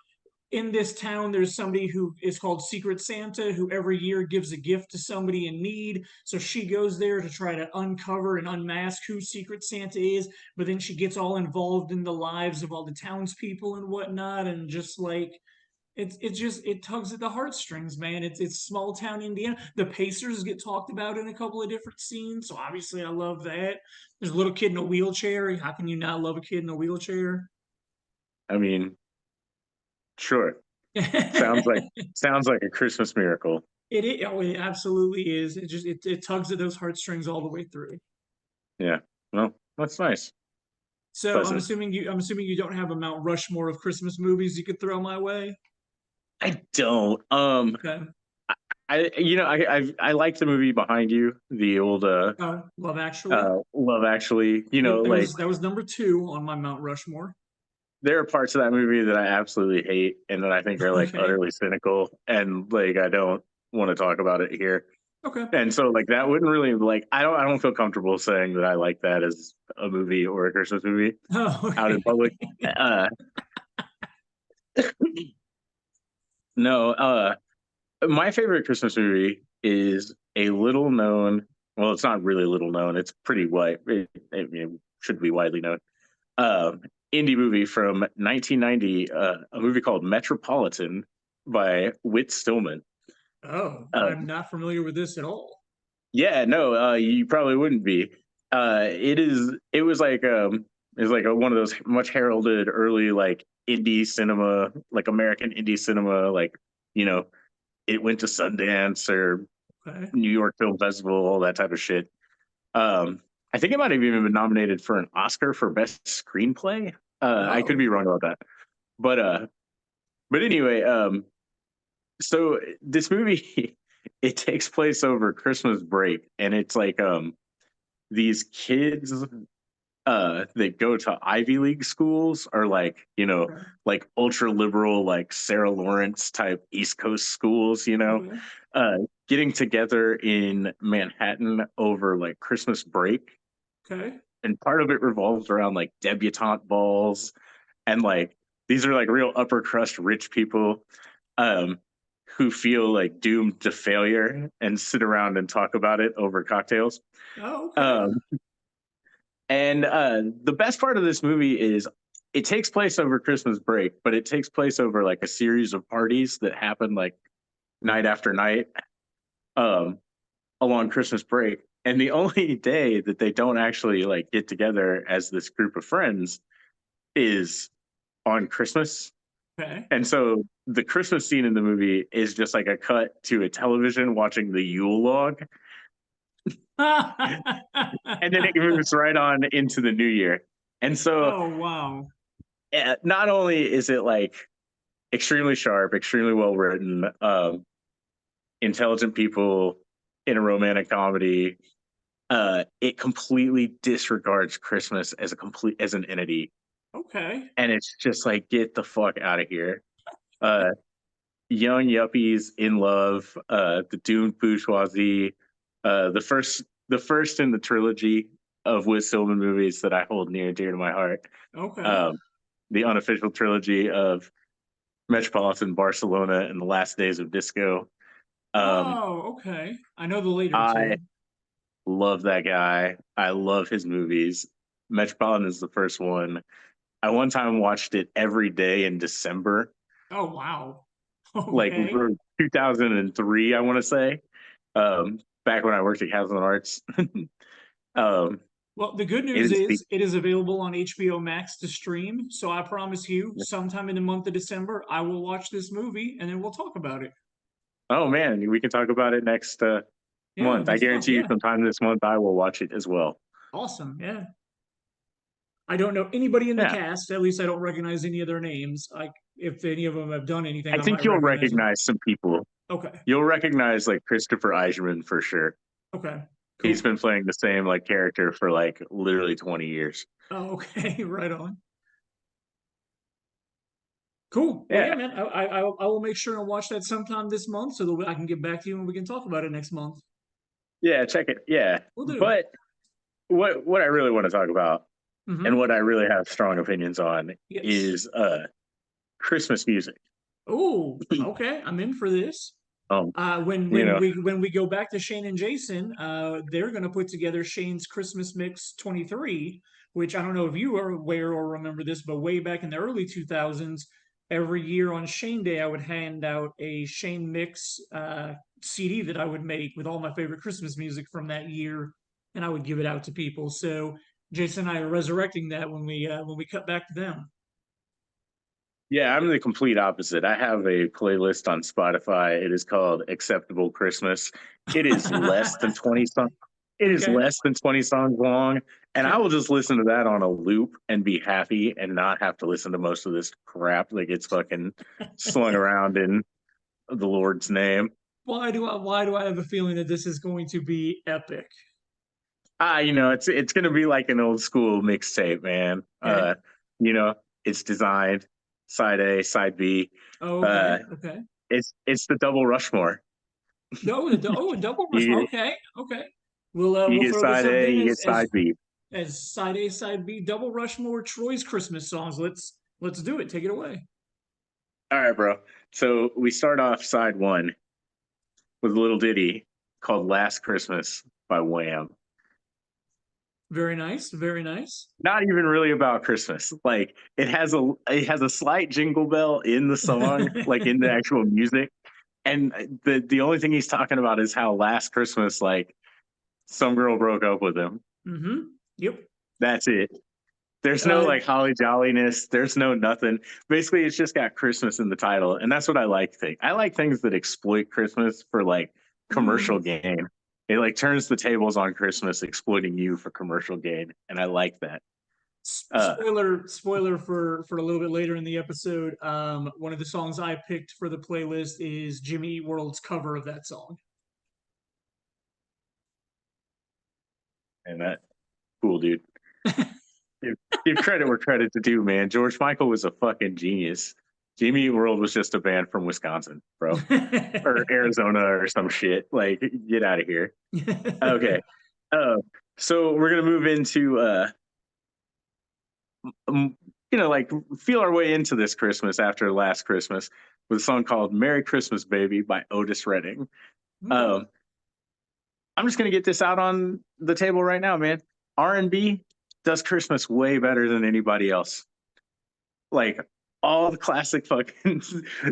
in this town, there's somebody who is called Secret Santa, who every year gives a gift to somebody in need. So she goes there to try to uncover and unmask who Secret Santa is. But then she gets all involved in the lives of all the townspeople and whatnot, and just like it tugs at the heartstrings, man. It's small town Indiana. The Pacers get talked about in a couple of different scenes, so obviously I love that. There's a little kid in a wheelchair. How can you not love a kid in a wheelchair? I mean, sure. Sounds like it, sounds like a Christmas miracle. it absolutely is. It tugs at those heartstrings all the way through. Yeah. Well, that's nice. So Pleasant. I'm assuming you don't have a Mount Rushmore of Christmas movies you could throw my way. I don't. Okay. I like the movie Behind You, the old Oh, Love Actually. Love Actually. Yep, Like that was number two on my Mount Rushmore. there are parts of that movie that I absolutely hate and that I think are like Okay. utterly cynical, and like I don't want to talk about it here. Okay. And so like that wouldn't really like I don't feel comfortable saying that I like that as a movie or a Christmas movie Oh, out in okay. public. Uh no, my favorite Christmas movie is a little known, well, it's not really little known, it's pretty wide, it should be widely known. Indie movie from 1990, a movie called Metropolitan by Whit Stillman. Oh, Uh, I'm not familiar with this at all. yeah, no, you probably wouldn't be. It was like one of those much heralded early like indie cinema, like American indie cinema, like you know, it went to Sundance or Okay. New York Film Festival, all that type of shit. Um, I think it might have even been nominated for an Oscar for Best Screenplay. I could Oh, be wrong about that, but anyway, so this movie it takes place over Christmas break, and it's like these kids that go to Ivy League schools, or like, Okay. like ultra liberal, like Sarah Lawrence type East Coast schools, Okay. getting together in Manhattan over like Christmas break. Okay. And part of it revolves around like debutante balls, and like these are like real upper crust rich people, um, who feel like doomed to failure and sit around and talk about it over cocktails. Oh, okay. Um, and the best part of this movie is it takes place over Christmas break, but it takes place over like a series of parties that happen like night after night, um, along Christmas break. And the only day that they don't actually like get together as this group of friends is on Christmas. Okay. And so the Christmas scene in the movie is just like a cut to a television watching the Yule log, and then it moves right on into the new year. And so Oh, wow. not only is it like extremely sharp, extremely well written, intelligent people in a romantic comedy, it completely disregards Christmas as an entity, Okay. and it's just like, get the fuck out of here. Uh, Young yuppies in love, the doomed bourgeoisie, the first in the trilogy of Whit Stillman movies that I hold near and dear to my heart. Okay. Um, the unofficial trilogy of Metropolitan Barcelona and the Last Days of Disco. Um, Oh, okay. I know the later I two. love that guy. I love his movies. Metropolitan is the first one. I one time watched it every day in December, Oh, wow. like Okay. 2003, I want to say, back when I worked at Castle and Arts. um, Well, the good it news is the is it is available on HBO Max to stream. So I promise you, sometime in the month of December, I will watch this movie and then we'll talk about it. Oh man, we can talk about it next Yeah, month. I next month. guarantee you, Yeah. sometime this month I will watch it as well. Awesome. Yeah. I don't know anybody in the Yeah, cast. At least I don't recognize any of their names. Like if any of them have done anything, I I think might you'll recognize them. recognize some people. Okay. You'll recognize like Christopher Eiserman for sure. Okay. He's Cool. been playing the same like character for like literally 20 years. Oh, okay. Right on. Cool. Well, yeah, Yeah, man. I will make sure and watch that sometime this month so that I can get back to you and we can talk about it next month. yeah, check it. Yeah, We'll do. but what I really want to talk about, and Mm-hmm. what I really have strong opinions on, Yes. is Christmas music. Oh, okay. I'm in for this. Um, When you know, we go back to Shane and Jason, they're gonna put together Shane's Christmas Mix 23, which I don't know if you are aware or remember this, but way back in the early 2000s, every year on Shane Day, I would hand out a Shane Mix CD that I would make with all my favorite Christmas music from that year, and I would give it out to people. So Jason and I are resurrecting that when we cut back to them. yeah, I'm the complete opposite. I have a playlist on Spotify. It is called Acceptable Christmas. It is less than 20 songs. It is Okay. less than 20 songs long, and I Okay. will just listen to that on a loop and be happy and not have to listen to most of this crap that gets fucking slung around in the Lord's name. Why do I have a feeling that this is going to be epic? It's gonna be like an old school mixtape, man. Okay. You know, it's designed side A, side B. Oh, Uh, okay. Okay. it's the double Rushmore. No, a double rush. You Okay. Okay. you We'll get throw this side up A, then you get side B. as side A, side B, double Rushmore, Troy's Christmas songs. Let's do it. Take it away. All right, bro. So we start off side one with a little ditty called "Last Christmas" by Wham. Very nice. Very nice. Not even really about Christmas. Like it has a slight jingle bell in the song, like in the actual music. And the only thing he's talking about is how last Christmas, like some girl broke up with him. Mm-hmm. Yep. That's it. There's no Uh, like holly jolliness. There's no nothing. Basically, it's just got Christmas in the title, and that's what I like. I like things that exploit Christmas for like commercial mm, gain. It like turns the tables on Christmas, exploiting you for commercial gain, and I like that. Uh, spoiler for a little bit later in the episode. One of the songs I picked for the playlist is Jimmy Eat World's cover of that song. and that cool, dude. Give credit where credit's due, man. George Michael was a fucking genius. Jimmy Eat World was just a band from Wisconsin, bro, or Arizona or some shit. Like, get out of here. Okay. Uh, so we're gonna move into like feel our way into this Christmas after last Christmas with a song called "Merry Christmas, Baby" by Otis Redding. Um, I'm just gonna get this out on the table right now, man. R&B does Christmas way better than anybody else. Like all the classic fucking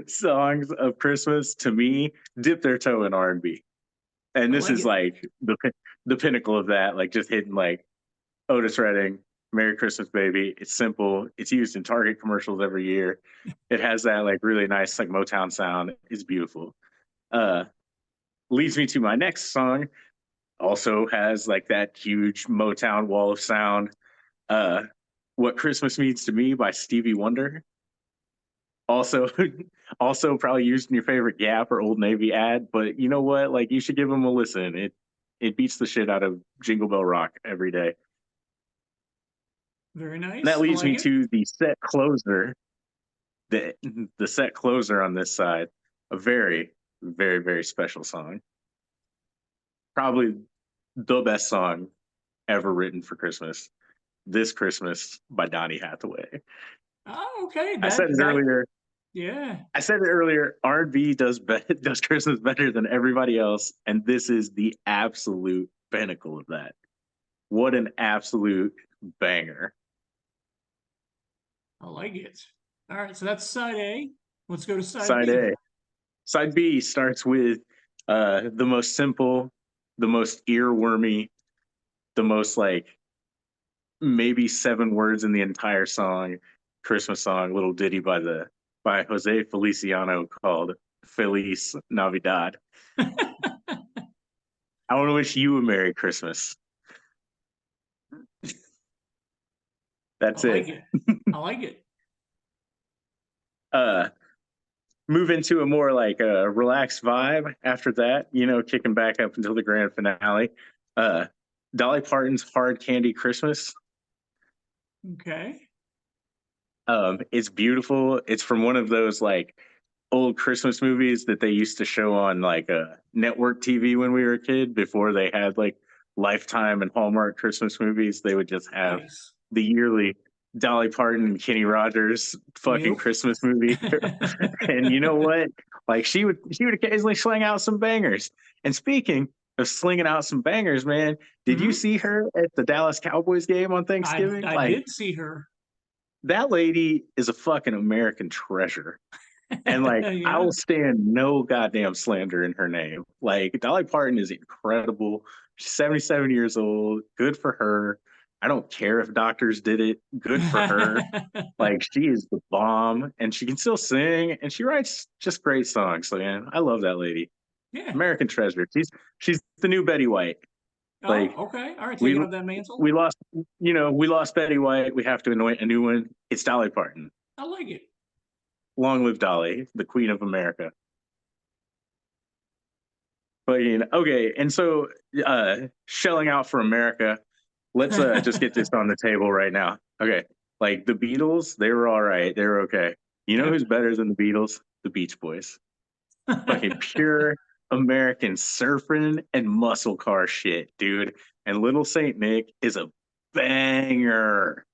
songs of Christmas to me dip their toe in R&B. And I this like is it. like the pinnacle of that, like just hitting like Otis Redding, Merry Christmas Baby. It's simple. It's used in Target commercials every year. It has that like really nice like Motown sound. It's beautiful. Uh Leads me to my next song. Also has like that huge Motown wall of sound. Uh What Christmas Means to Me by Stevie Wonder. Also, also probably used in your favorite Gap or Old Navy ad, but you know what? Like you should give them a listen. It beats the shit out of Jingle Bell Rock every day. Very And that nice. I leads like me it. to the set closer, the the set closer on this side. A very, very, very special song. Probably the best song ever written for Christmas. This Christmas by Donny Hathaway. Oh, okay. I said it That earlier. yeah. I said it earlier. R&B does Christmas better than everybody else, and this is the absolute pinnacle of that. What an absolute banger! I like it. All right, so that's side A. Let's go to side Side B. A. Side B starts with the most simple, the most earwormy, the most like maybe 7 words in the entire song, Christmas song, little ditty by Jose Feliciano called Feliz Navidad. I want to wish you a Merry Christmas. I That's like it. it. I like it. Uh Move into a more like a relaxed vibe after that, kicking back up until the grand finale. Uh Dolly Parton's Hard Candy Christmas. Okay. It's beautiful. It's from one of those like old Christmas movies that they used to show on like a network TV when we were a kid before they had like Lifetime and Hallmark Christmas movies. They would just have Nice. the yearly Dolly Parton and Kenny Rogers fucking Yep. Christmas movie. And you know what? Like she would occasionally sling out some bangers. And speaking of slinging out some bangers, man, did you Mhm. see her at the Dallas Cowboys game on I Thanksgiving? I Like did see her. that lady is a fucking American treasure. And like, I Yeah. will stand no goddamn slander in her name. Like, Dolly Parton is incredible. She's 77 years old. Good for her. I don't care if doctors did it. Good for her. Like, she is the bomb and she can still sing and she writes just great songs. So, man, I love that lady. Yeah. American treasure. She's the new Betty White. Like, Oh, okay. All right, we taking up that mantle. we lost, we lost Betty White. We have to anoint a new one. It's Dolly Parton. I like it. Long live Dolly, the Queen of America. But okay, and so shelling out for America. Let's just get this on the table right now. Okay, like the Beatles, they were all right. They were okay. You know Yeah. who's better than the Beatles? The Beach Boys. Fucking pure American surfing and muscle car shit, dude. And Little Saint Nick is a banger.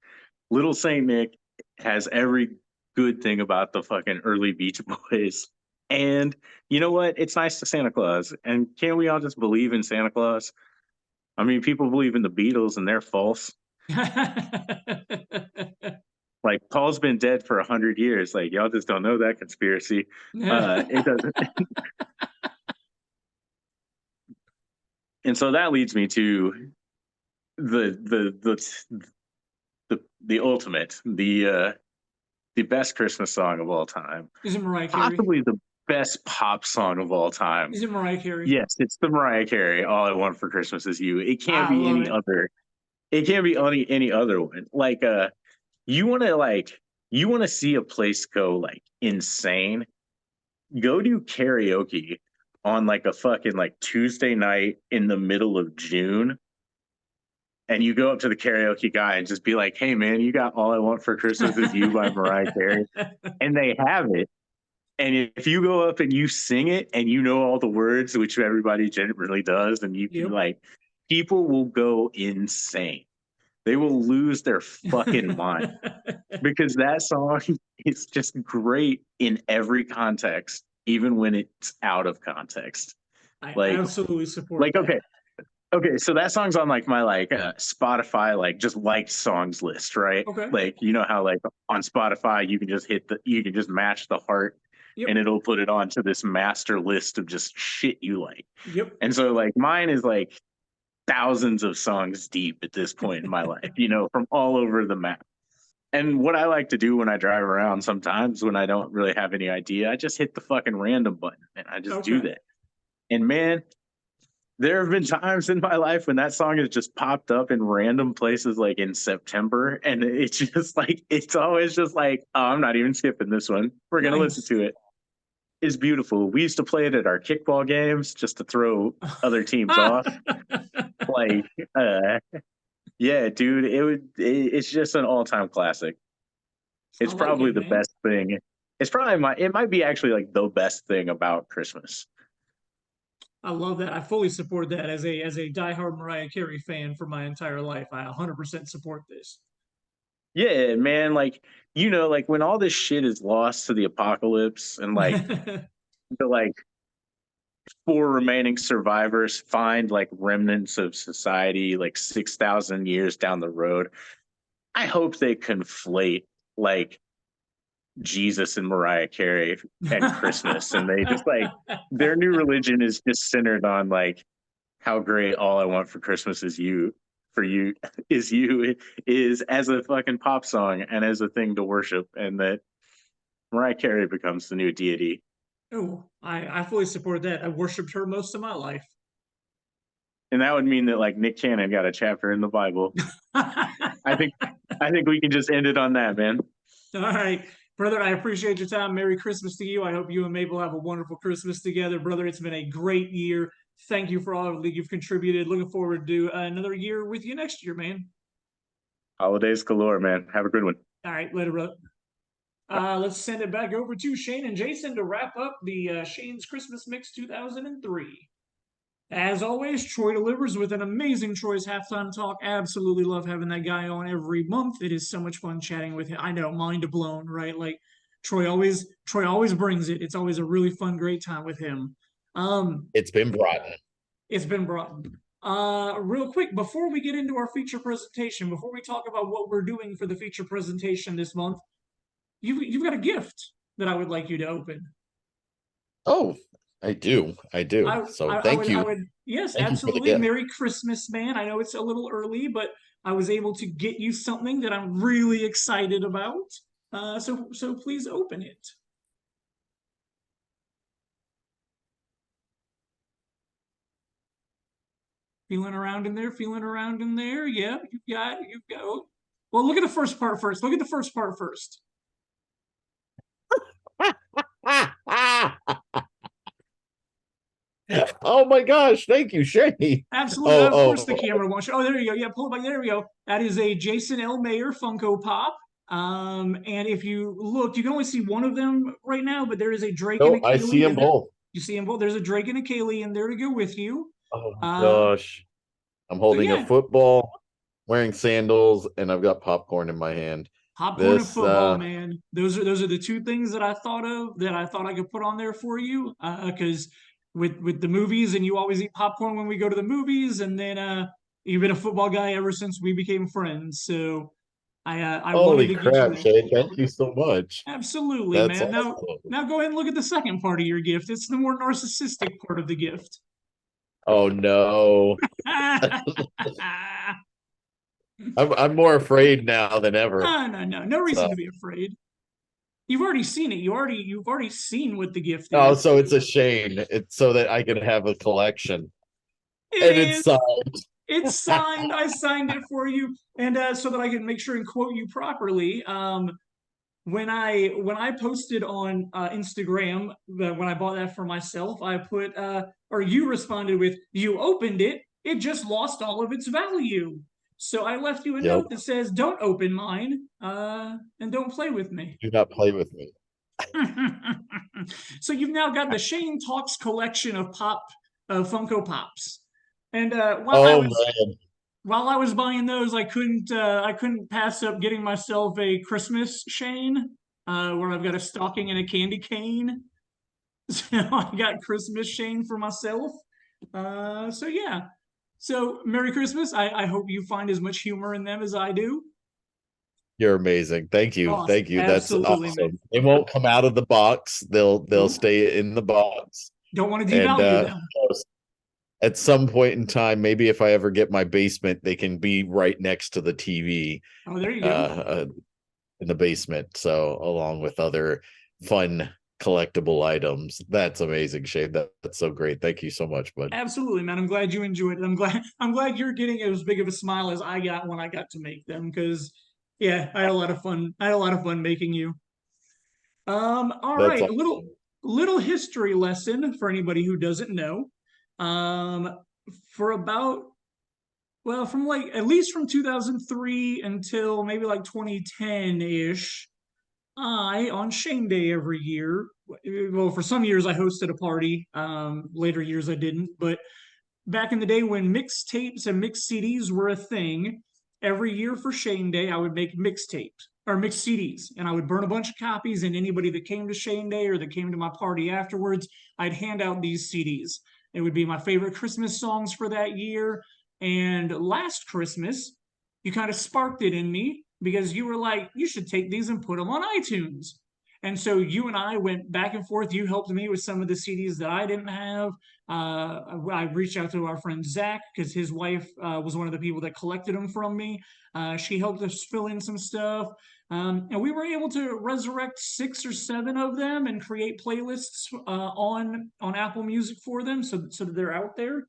Little Saint Nick has every good thing about the fucking early Beach Boys. And you know what? It's nice to Santa Claus. And can't we all just believe in Santa Claus? I mean, people believe in the Beatles and they're false. Like Paul's been dead for 100 years. Like y'all just don't know that conspiracy. It doesn't. And so that leads me to the ultimate, the best Christmas song of all time, Is it Mariah Carey? possibly the best pop song of all time. Is it Mariah Carey? Yes, it's the Mariah Carey. All I Want for Christmas Is You. It can't I be love any it. other. It can't be any other one. Like you want to see a place go like insane. Go do karaoke on like a fucking like Tuesday night in the middle of June and you go up to the karaoke guy and just be like, "Hey man, you got All I Want for Christmas Is You by Mariah Carey," and they have it. And if you go up and you sing it and you know all the words, which everybody generally does, and you can Yep. people will go insane. They will lose their fucking mind because that song is just great in every context, even when it's out of context. I Like, absolutely support that. okay, so that song's on my Spotify just liked songs list, right? Okay. Like, you know how on Spotify you can just match the heart, Yep. and it'll put it onto this master list of just shit you like. Yep. And so mine is thousands of songs deep at this point in my life, from all over the map. And what I like to do when I drive around sometimes when I don't really have any idea, I just hit the fucking random button and I just do that. And man, there have been times in my life when that song has just popped up in random places in September. And it's just it's always just oh, I'm not even skipping this one. We're going to listen to it. It's beautiful. We used to play it at our kickball games just to throw other teams off. Yeah, dude, it's just an all-time classic. It's probably the best thing. It's probably it might be actually the best thing about Christmas. I love that. I fully support that as a diehard Mariah Carey fan for my entire life. I 100% support this. Yeah, man, when all this shit is lost to the apocalypse and the 4 remaining survivors find remnants of society 6,000 years down the road. I hope they conflate Jesus and Mariah Carey and Christmas, and they just their new religion is just centered on how great All I Want for Christmas Is You is as a fucking pop song and as a thing to worship, and that Mariah Carey becomes the new deity. Oh, I fully support that. I worshipped her most of my life. And that would mean that Nick Cannon got a chapter in the Bible. I think we can just end it on that, man. All right. Brother, I appreciate your time. Merry Christmas to you. I hope you and Mabel have a wonderful Christmas together. Brother, it's been a great year. Thank you for all that you've contributed. Looking forward to another year with you next year, man. Holidays galore, man. Have a good one. All right, later, brother. Let's send it back over to Shane and Jason to wrap up the Shane's Christmas Mix 2003. As always, Troy delivers with an amazing Troy's halftime talk. Absolutely love having that guy on every month. It is so much fun chatting with him. I know, mind blown, right? Troy always brings it. It's always a really fun, great time with him. It's been brought in. It's been brought in. Real quick, before we get into our feature presentation, before we talk about what we're doing for the feature presentation this month, you've got a gift that I would like you to open. Oh, I do. Thank you. Yes, Thank absolutely. Merry Christmas, man. I know it's a little early, but I was able to get you something that I'm really excited about. So please open it. Feeling around in there. Yeah, you've got. Well, look at the first part first. Oh my gosh, thank you, Shane. Absolutely. Of course the camera won't show. Oh, there you go. Yeah, pull it back. There we go. That is a Jason L. Mayer Funko Pop. And if you look, you can only see one of them right now, but there is a Drake and a Kaylee. I see them both. You see them both. There's a Drake and a Kaylee in there to go with you. Oh gosh. I'm holding a football, wearing sandals, and I've got popcorn in my hand. Popcorn and football, man. Those are the two things that I thought of that I thought I could put on there for you. Because with the movies, and you always eat popcorn when we go to the movies, and then you've been a football guy ever since we became friends. So I holy wanted to crap, get you Shane! Thank you so much. Absolutely, That's man. awesome. Now go ahead and look at the second part of your gift. It's the more narcissistic part of the gift. Oh no. I'm more afraid now than ever. No reason to be afraid. You've already seen it. You've already seen what the gift is. Oh, so it's a Shane. It's so that I can have a collection. It's signed. It's signed. I signed it for you, and so that I can make sure and quote you properly. When I posted on Instagram when I bought that for myself, I put or you responded with, "You opened it. It just lost all of its value." So I left you a Yep. note that says, "Don't open mine, and don't play with me." Do not play with me. So you've now got the Shane Talks collection of Funko Pops. And Oh man. while I was buying those, I couldn't pass up getting myself a Christmas Shane, where I've got a stocking and a candy cane. So I got Christmas Shane for myself. So yeah. So Merry Christmas. I hope you find as much humor in them as I do. You're amazing. Thank you. Awesome. Thank you. That's Absolutely, man. awesome. They won't come out of the box. They'll Nope. stay in the box. Don't want to And devalue them. at some point in time, maybe if I ever get my basement, they can be right next to the TV Oh, there you go. in the basement. So along with other fun collectible items. That's amazing, Shane. That's so great. Thank you so much, bud. Absolutely, man. I'm glad you enjoyed it. I'm glad you're getting as big of a smile as I got when I got to make them, because yeah, I had a lot of fun. I had a lot of fun making you. All That's right, a little history lesson for anybody who doesn't know. For about, well, from like at least from 2003 until maybe like 2010-ish, on Shane Day every year, well, for some years I hosted a party. Later years I didn't, but back in the day when mixtapes and mixed CDs were a thing, every year for Shane Day, I would make mixtapes or mixed CDs, and I would burn a bunch of copies. And anybody that came to Shane Day or that came to my party afterwards, I'd hand out these CDs. It would be my favorite Christmas songs for that year. And last Christmas, you kind of sparked it in me because you were like, you should take these and put them on iTunes. And so you and I went back and forth. You helped me with some of the CDs that I didn't have. I reached out to our friend Zach because his wife was one of the people that collected them from me. She helped us fill in some stuff. And we were able to resurrect 6 or 7 of them and create playlists on Apple Music for them, so that they're out there.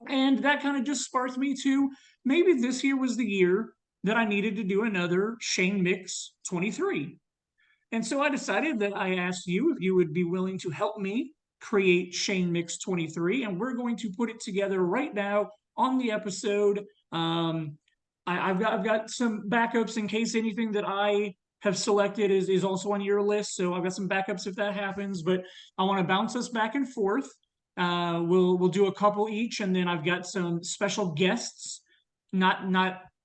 And that kind of just sparked me to maybe this year was the year that I needed to do another Shane Mix 23. And so I decided that I asked you if you would be willing to help me create Shane Mix 23, and we're going to put it together right now on the episode. I've got some backups in case anything that I have selected is also on your list. So I've got some backups if that happens, but I want to bounce us back and forth. We'll do a couple each, and then I've got some special guests, not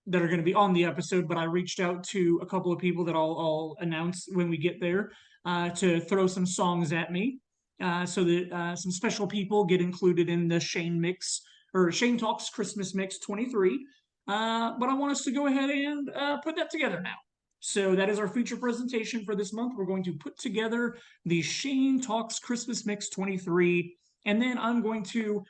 that are going to be on the episode, but I reached out to a couple of people that I'll announce when we get there to throw some songs at me, so that some special people get included in the Shane Mix or Shane Talks Christmas Mix 23. But I want us to go ahead and put that together now. So that is our feature presentation for this month. We're going to put together the Shane Talks Christmas Mix 23, and then I'm going to,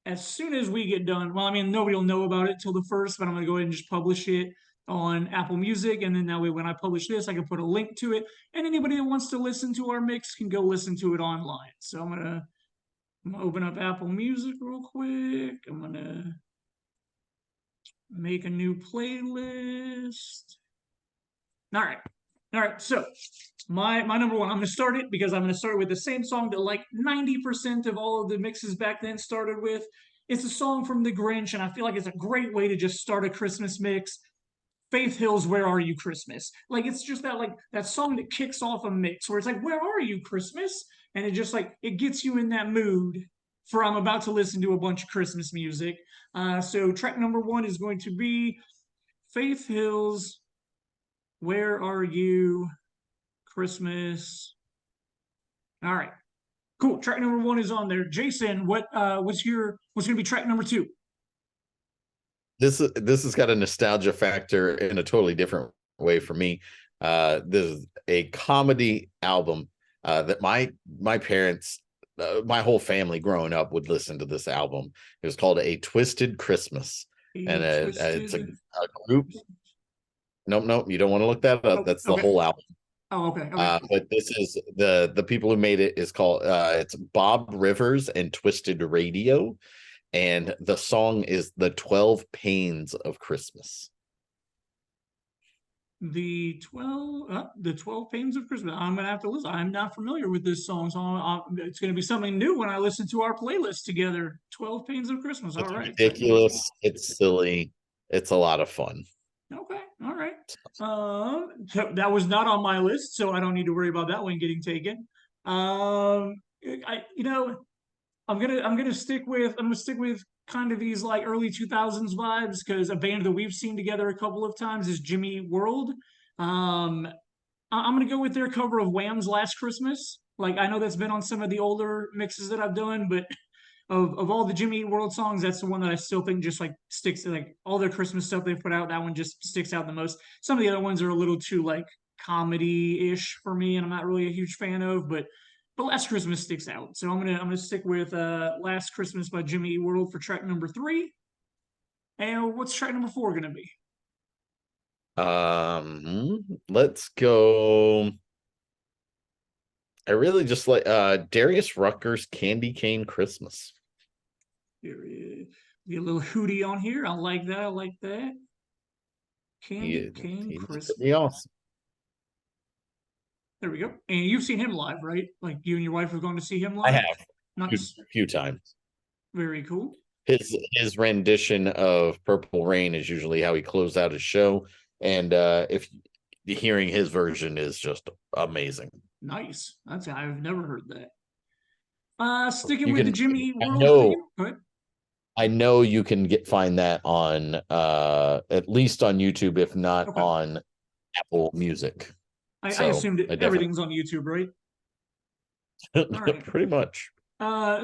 as soon as we get done, well, I mean, nobody will know about it till the 1st, but I'm going to go ahead and just publish it on Apple Music. And then that way, when I publish this, I can put a link to it. And anybody that wants to listen to our mix can go listen to it online. So I'm going to open up Apple Music real quick. I'm going to make a new playlist. All right. All right. So my number one, I'm going to start it because I'm going to start with the same song that like 90% of all of the mixes back then started with. It's a song from The Grinch, and I feel like it's a great way to just start a Christmas mix. Faith Hill's "Where Are You Christmas?" Like, it's just that song that kicks off a mix where it's like, "Where are you Christmas?" And it just like, it gets you in that mood for I'm about to listen to a bunch of Christmas music. So track number 1 is going to be Faith Hill's "Where Are You Christmas?" All right, cool. Track number 1 is on there. Jason, what's going to be track number 2? This has got a nostalgia factor in a totally different way for me. This is a comedy album that my parents, my whole family growing up would listen to this album. It was called A Twisted Christmas, and it's a group. Nope, you don't want to look that up. That's the whole album. Oh, okay. But this is the people who made it is called it's Bob Rivers and Twisted Radio, and the song is The 12 Pains of Christmas. The 12 Pains of Christmas. I'm gonna have to listen. I'm not familiar with this song, so it's gonna be something new when I listen to our playlist together. 12 Pains of Christmas. All right. Ridiculous. It's silly. It's a lot of fun. Okay, all right. So that was not on my list, so I don't need to worry about that one getting taken. You know, I'm gonna stick with kind of these like early 2000s vibes because a band that we've seen together a couple of times is Jimmy Eat World. Um, I'm gonna go with their cover of Wham's Last Christmas. Like I know that's been on some of the older mixes that I've done, but of all the Jimmy Eat World songs, that's the one that I still think just like sticks to like all their Christmas stuff they've put out. That one just sticks out the most. Some of the other ones are a little too like comedy-ish for me, and I'm not really a huge fan of, but Last Christmas sticks out. So I'm gonna stick with Last Christmas by Jimmy Eat World for track number 3. And what's track number 4 gonna be? Let's go. I really just like Darius Rucker's Candy Cane Christmas. Here is get a little hootie on here. I like that. I like that. Candy Cane He's Christmas. pretty awesome. There we go. And you've seen him live, right? Like you and your wife have gone to see him live? I have Nice. a few times. Very cool. His rendition of Purple Rain is usually how he closed out his show. And if hearing his version is just amazing. Nice. I've never heard that. Sticking You with the can- Jimmy Eat I World know- theme. Go ahead. I know you can find that on at least on YouTube, if not Okay. on Apple Music. I So, assumed I definitely- everything's on YouTube, right? right. Pretty much.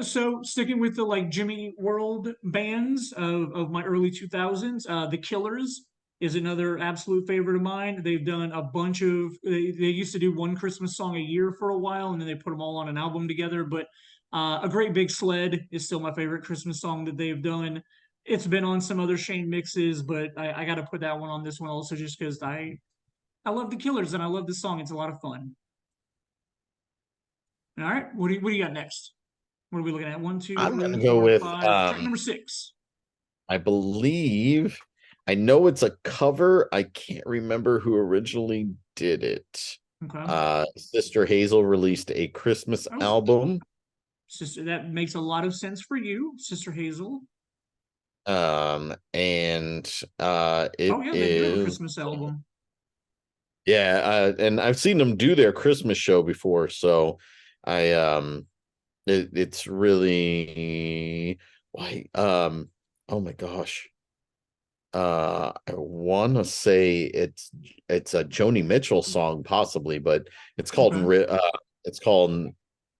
So sticking with the like Jimmy Eat World bands of my early 2000s, The Killers is another absolute favorite of mine. They've done a bunch of they used to do one Christmas song a year for a while, and then they put them all on an album together. But A Great Big Sled is still my favorite Christmas song that they've done. It's been on some other Shane mixes, but I got to put that one on this one also just because I love The Killers and I love this song. It's a lot of fun. All right, what do you got next? What are we looking at? 1, 2, I'm 3, gonna go 4, with, 5. Track number 6. I believe I know it's a cover. I can't remember who originally did it. Okay. Sister Hazel released a Christmas Oh. album. Sister, that makes a lot of sense for you, Sister Hazel. And it Oh yeah, they do have a is Christmas album. yeah, and I've seen them do their Christmas show before, so it's really why oh my gosh. I want to say it's a Joni Mitchell song possibly, but it's called Okay. it's called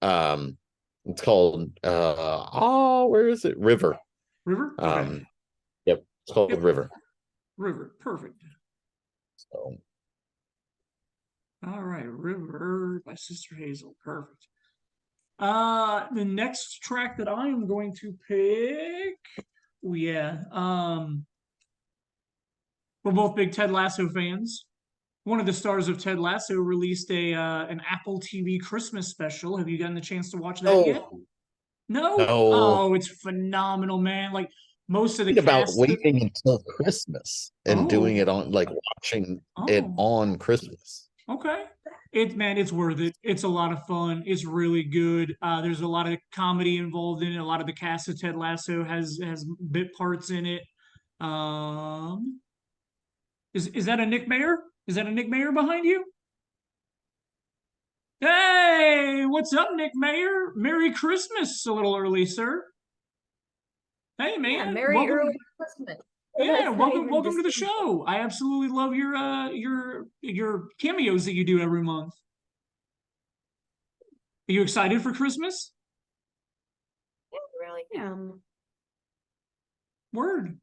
it's called oh, where is it? River. River? Okay. Yep, it's called Yep. River. River. Perfect. So All right, River by Sister Hazel. Perfect. The next track that I am going to pick. Oh yeah. We're both big Ted Lasso fans. One of the stars of Ted Lasso released an Apple TV Christmas special. Have you gotten the chance to watch that yet? No? No. Oh, it's phenomenal, man. Like most of the Think about cast. waiting until Christmas and doing it on like watching it Oh. on Christmas. Okay. It's worth it. It's a lot of fun. It's really good. There's a lot of comedy involved in it. A lot of the cast of Ted Lasso has bit parts in it. Is that a Nick Mayer? Is that a Nick Mayer behind you? Hey, what's up, Nick Mayer? Merry Christmas a little early, sir. Hey, man. Yeah, Merry welcome. early Christmas. Yeah, That's not welcome even to the December. show. I absolutely love your cameos that you do every month. Are you excited for Christmas? I really am. Word.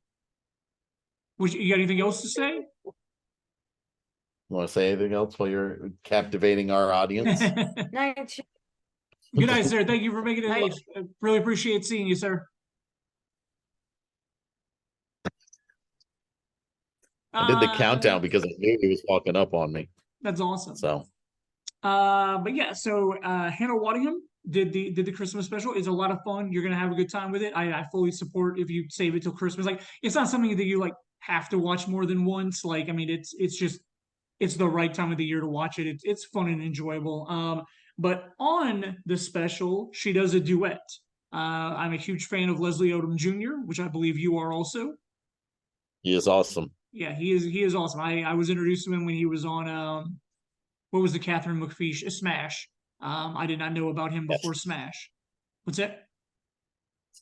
You got anything else to say? Want to say anything else while you're captivating our audience? Night shift. Good night, sir. Thank you for making it. Night. I really appreciate seeing you, sir. I did the countdown because I knew he was walking up on me. That's awesome. So But yeah, so Hannah Waddingham did the Christmas special. It's a lot of fun. You're gonna have a good time with it. I fully support if you save it till Christmas. Like it's not something that you like have to watch more than once. Like I mean, it's just it's the right time of the year to watch it. It's fun and enjoyable. But on the special, she does a duet. I'm a huge fan of Leslie Odom Jr., which I believe you are also. He is awesome. Yeah, he is awesome. I was introduced to him when he was on what was the Catherine McPhee Smash. I did not know about him Yes. before Smash. What's that?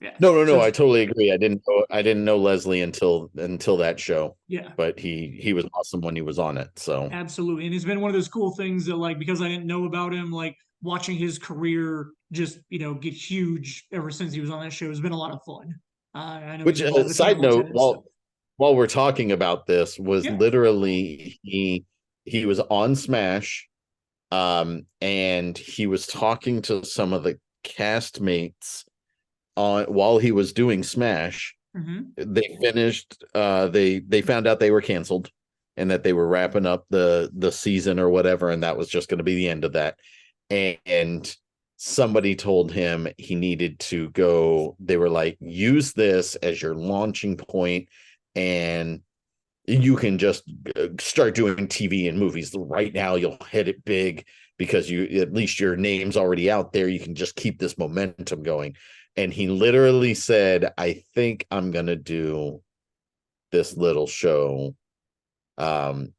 Yeah. No, So I totally agree. I didn't know Leslie until that show, yeah, but he was awesome when he was on it. So absolutely. And it's been one of those cool things that like because I didn't know about him, like watching his career just, get huge ever since he was on that show has been a lot of fun. I know he's which involved with a side couple of note, tenants. So while we're talking about this, was yeah. literally he was on Smash, and he was talking to some of the castmates on while he was doing Smash. Hmm. They finished. They found out they were canceled, and that they were wrapping up the season or whatever, and that was just going to be the end of that. And somebody told him he needed to go. They were like, use this as your launching point, and you can just start doing TV and movies right now. You'll hit it big because you at least your name's already out there. You can just keep this momentum going. And he literally said, I think I'm gonna do this little show. And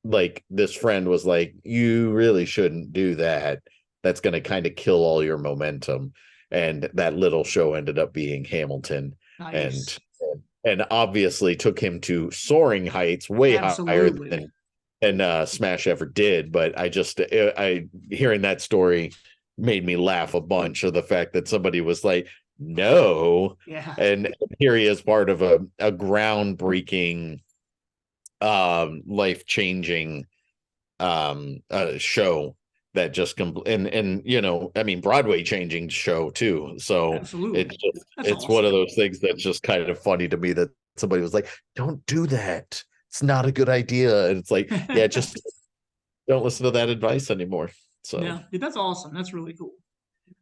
like this friend was like, you really shouldn't do that. That's gonna kind of kill all your momentum. And that little show ended up being Hamilton. Nice. And obviously took him to soaring heights, way higher Absolutely. than Smash ever did. But I hearing that story made me laugh a bunch of the fact that somebody was like, no. Yeah. And here he is, part of a groundbreaking, life-changing show that just I mean, Broadway changing show too. So Absolutely. That's it's one awesome. of those things that's just kind of funny to me that somebody was like, don't do that, it's not a good idea. And it's like, yeah, just don't listen to that advice anymore. So Yeah, that's awesome. That's really cool.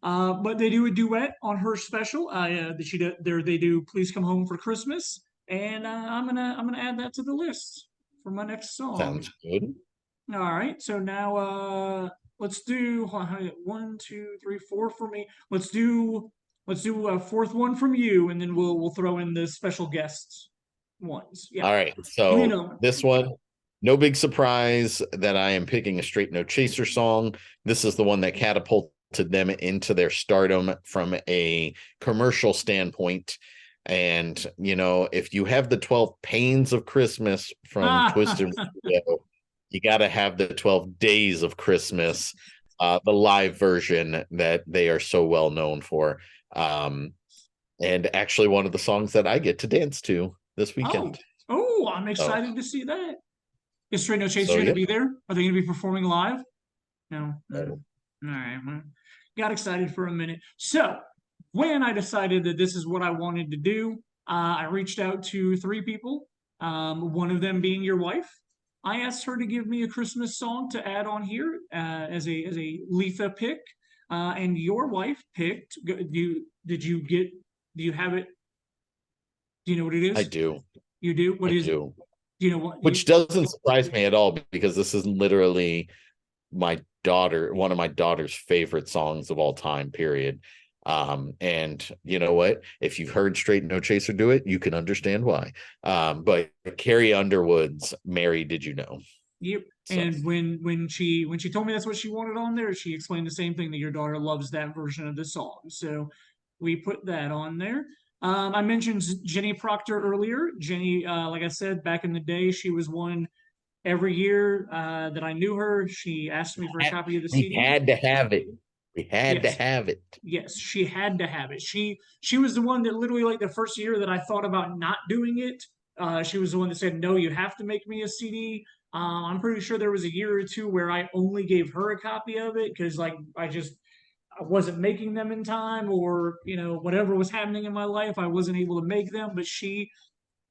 But they do a duet on her special. That she did there. They do "Please Come Home for Christmas," and I'm gonna add that to the list for my next song. sounds good. All right. So now let's do hold on, how many- 1, 2, 3, 4 for me. Let's do a fourth one from you, and then we'll throw in the special guests ones. Yeah. All right, Give me so another one. this one, no big surprise that I am picking a Straight No Chaser song. This is the one that catapulted them into their stardom from a commercial standpoint. And if you have the 12 Pains of Christmas from Twisted Radio, you got to have the 12 Days of Christmas, the live version that they are so well known for. And actually one of the songs that I get to dance to this weekend. I'm excited to see that. Is Straight No Chaser So, going to yeah. be there? Are they going to be performing live? No. No. All right. Well, got excited for a minute. So when I decided that this is what I wanted to do, I reached out to 3 people. One of them being your wife. I asked her to give me a Christmas song to add on here as a Letha pick, and your wife picked. Do you have it? Do you know what it is? I do. You do. What I is it? do. Do you know what? Which doesn't surprise me at all because this is literally one of my daughter's favorite songs of all time, period. And you know what? If you've heard Straight No Chaser do it, you can understand why. But Carrie Underwood's "Mary, Did You Know?" Yep. So, And when she told me that's what she wanted on there, she explained the same thing that your daughter loves that version of the song. So we put that on there. I mentioned Jenny Proctor earlier. Jenny, like I said, back in the day, she was one every year that I knew her. She asked me for a copy of the we CD. had to have it. We had to Yes. have it. Yes, she had to have it. She was the one that literally like the first year that I thought about not doing it. She was the one that said, "No, you have to make me a CD." I'm pretty sure there was a year or two where I only gave her a copy of it because like I wasn't making them in time, or whatever was happening in my life, I wasn't able to make them. But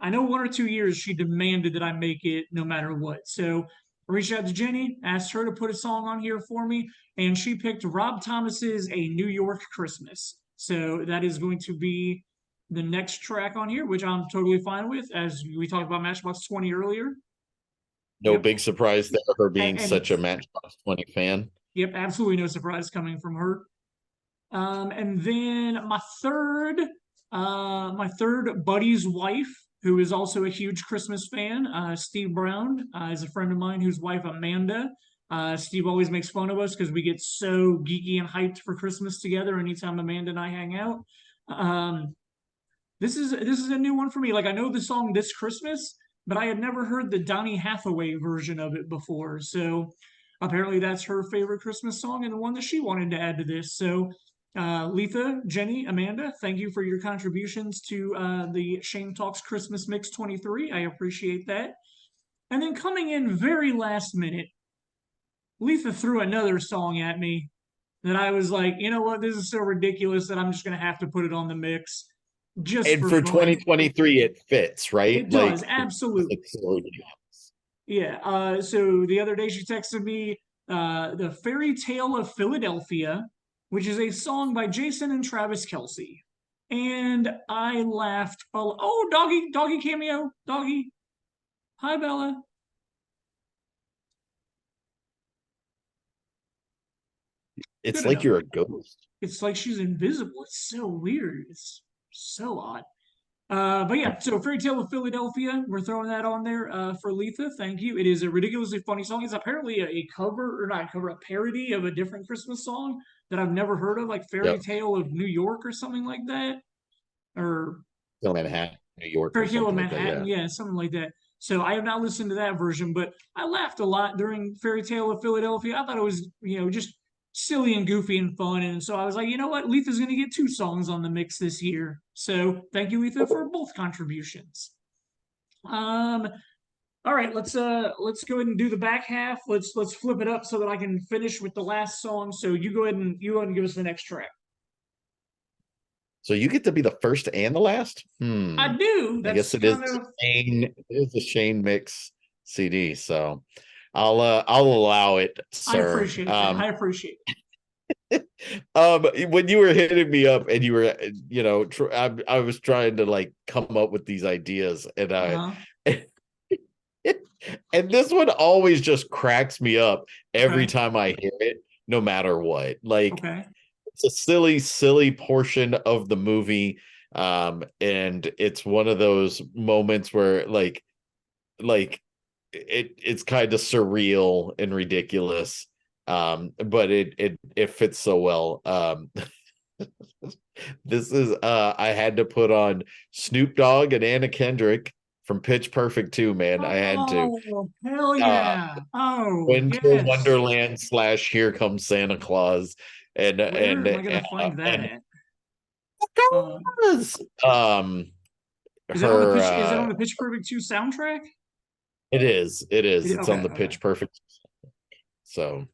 I know 1 or 2 years she demanded that I make it no matter what. So I reached out to Jenny, asked her to put a song on here for me, and she picked Rob Thomas's "A New York Christmas." So that is going to be the next track on here, which I'm totally fine with, as we talked about Matchbox 20 earlier. No Yep. big surprise there, her being And such a Matchbox 20 fan. Yep, absolutely no surprise coming from her. And then my third buddy's wife, who is also a huge Christmas fan. Steve Brown is a friend of mine whose wife Amanda. Steve always makes fun of us because we get so geeky and hyped for Christmas together anytime Amanda and I hang out. This is a new one for me. Like I know the song "This Christmas," but I had never heard the Donny Hathaway version of it before. So apparently that's her favorite Christmas song and the one that she wanted to add to this. So Letha, Jenny, Amanda, thank you for your contributions to the Shane Talks Christmas Mix 23. I appreciate that. And then coming in very last minute, Letha threw another song at me that I was like, you know what, this is so ridiculous that I'm just gonna have to put it on the mix just And for for fun. 2023, it fits, right? It does, absolutely. It's Yeah. So the other day she texted me the Fairy Tale of Philadelphia, which is a song by Jason and Travis Kelce. And I laughed. Oh, doggy cameo, doggy. Hi, Bella. Good like enough. you're a ghost. It's like she's invisible. It's so weird. It's so odd. But yeah, so Fairy Tale of Philadelphia, we're throwing that on there for Letha. Thank you. It is a ridiculously funny song. It's apparently a cover, or not a cover, a parody of a different Christmas song that I've never heard of, like Fairy Yep. Tale of New York or something like that. Or Still Manhattan, New York, or Fairy Tale of something like that, Manhattan, yeah, something like that. So I have not listened to that version, but I laughed a lot during Fairy Tale of Philadelphia. I thought it was, just silly and goofy and fun. And so I was like, you know what? Letha's going to get 2 songs on the mix this year. So thank you, Letha, for both contributions. All right, let's go ahead and do the back half. Let's flip it up so that I can finish with the last song. So you go ahead and give us the next track. So you get to be the first and the last? I do. I guess it is a Shane mix CD. So I'll allow it, sir. I appreciate that. I appreciate it. When you were hitting me up and you were, I was trying to like come up with these ideas, and and this one always just cracks me up every time I hear it, no matter what. Like, it's a silly portion of the movie, and it's one of those moments where it's kind of surreal and ridiculous, but it fits so well. This is I had to put on Snoop Dogg and Anna Kendrick from Pitch Perfect 2, man. I had to. Oh, hell yeah. Winter Wonderland / Here Comes Santa Claus. And where am I gonna find that at? Is that on the Pitch Perfect 2 soundtrack? It is. It's on the Pitch Perfect. So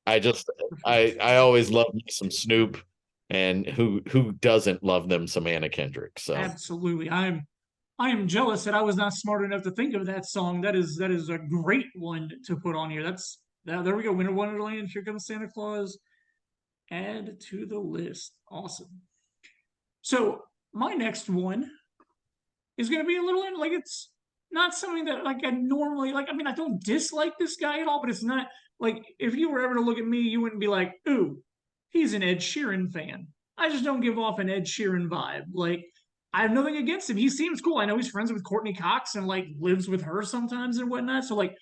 I always love me some Snoop, and who doesn't love them some Anna Kendrick? So absolutely. I am jealous that I was not smart enough to think of that song. That is a great one to put on here. There we go. Winter Wonderland, Here Comes Santa Claus. Add to the list. Awesome. So my next one is going to be a little, like, it's not something that like I normally like. I mean, I don't dislike this guy at all, but it's not like if you were ever to look at me, you wouldn't be like, ooh, he's an Ed Sheeran fan. I just don't give off an Ed Sheeran vibe. Like, I have nothing against him. He seems cool. I know he's friends with Courtney Cox and like lives with her sometimes and whatnot. So like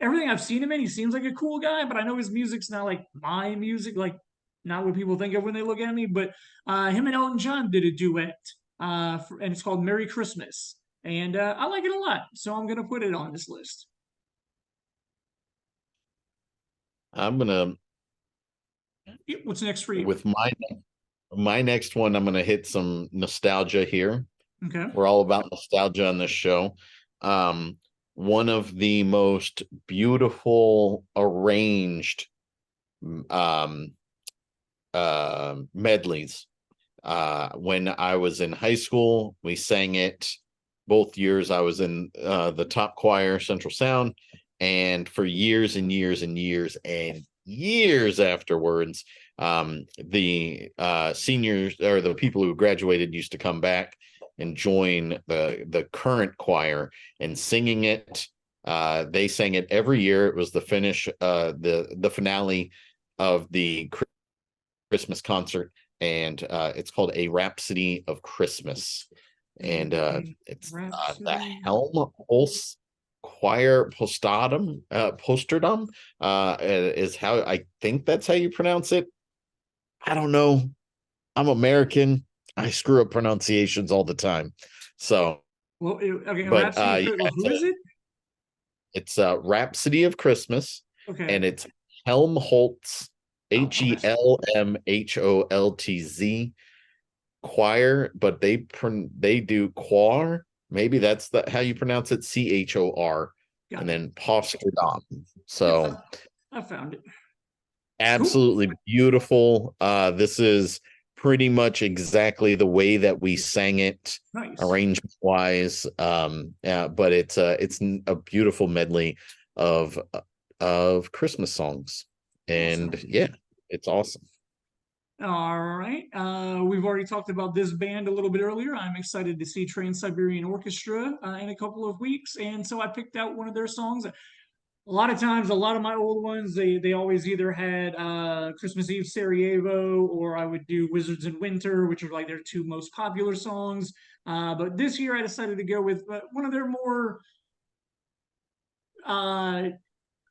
everything I've seen him in, he seems like a cool guy, but I know his music's not like my music, like not what people think of when they look at me. But him and Elton John did a duet, and it's called Merry Christmas. And I like it a lot. So I'm going to put it on this list. What's next for you? With my next one, I'm going to hit some nostalgia here. Okay. We're all about nostalgia on this show. One of the most beautiful arranged medleys. When I was in high school, we sang it both years. I was in the top choir, Central Sound, and for years and years and years and years afterwards, the seniors or the people who graduated used to come back and join the current choir and singing it. They sang it every year. It was the finish, the finale of the Christmas concert, and it's called A Rhapsody of Christmas. and Okay. it's the Rhapsody. Helmholtz Choir Posterdom is how I think that's how you pronounce it. I don't know. I'm American. I screw up pronunciations all the time. So, Well, okay, but Rhapsody. yeah, Who is it? it's Rhapsody of Christmas, Okay. and it's Helmholtz, Oh, okay. Helmoltz choir, but they do choir. Maybe that's how you pronounce it, Chor, Got and it. then Posterdom. Yep, So I found it. Cool. absolutely beautiful. This is pretty much exactly the way that we sang it, Nice. arrangement wise. But it's a beautiful medley of Christmas songs, and Awesome. yeah, it's awesome. All right. We've already talked about this band a little bit earlier. I'm excited to see Trans-Siberian Orchestra in a couple of weeks, and so I picked out one of their songs. A lot of times, a lot of my old ones, they always either had Christmas Eve Sarajevo, or I would do Wizards in Winter, which are like their two most popular songs. But this year I decided to go with one of their more uh,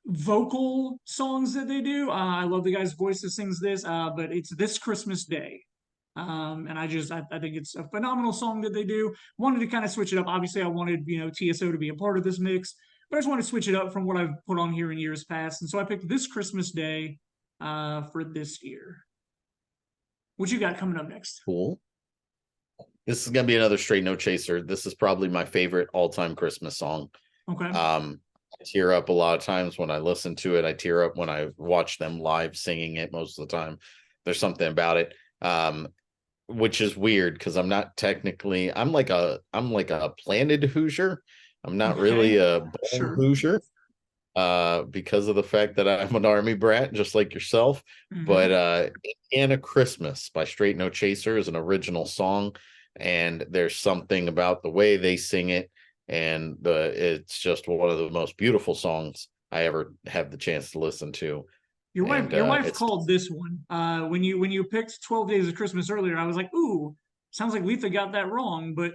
vocal songs that they do. I love the guy's voice that sings this, but it's This Christmas Day. And I think it's a phenomenal song that they do. Wanted to kind of switch it up. Obviously, I wanted, TSO to be a part of this mix, but I just want to switch it up from what I've put on here in years past. And so I picked This Christmas Day for this year. What you got coming up next? Cool. This is gonna be another straight no chaser. This is probably my favorite all-time Christmas song. Okay. I tear up a lot of times when I listen to it. I tear up when I watch them live singing it most of the time. There's something about it. Which is weird because I'm not technically I'm like a planted Hoosier. I'm not really a born Sure. Hoosier because of the fact that I'm an army brat just like yourself. Mhm. But Indiana Christmas by Straight No Chaser is an original song, and there's something about the way they sing it, and it's just one of the most beautiful songs I ever have the chance to listen to. Your And wife it's called this one. When you picked 12 Days of Christmas earlier, I was like, ooh, sounds like Letha got that wrong, but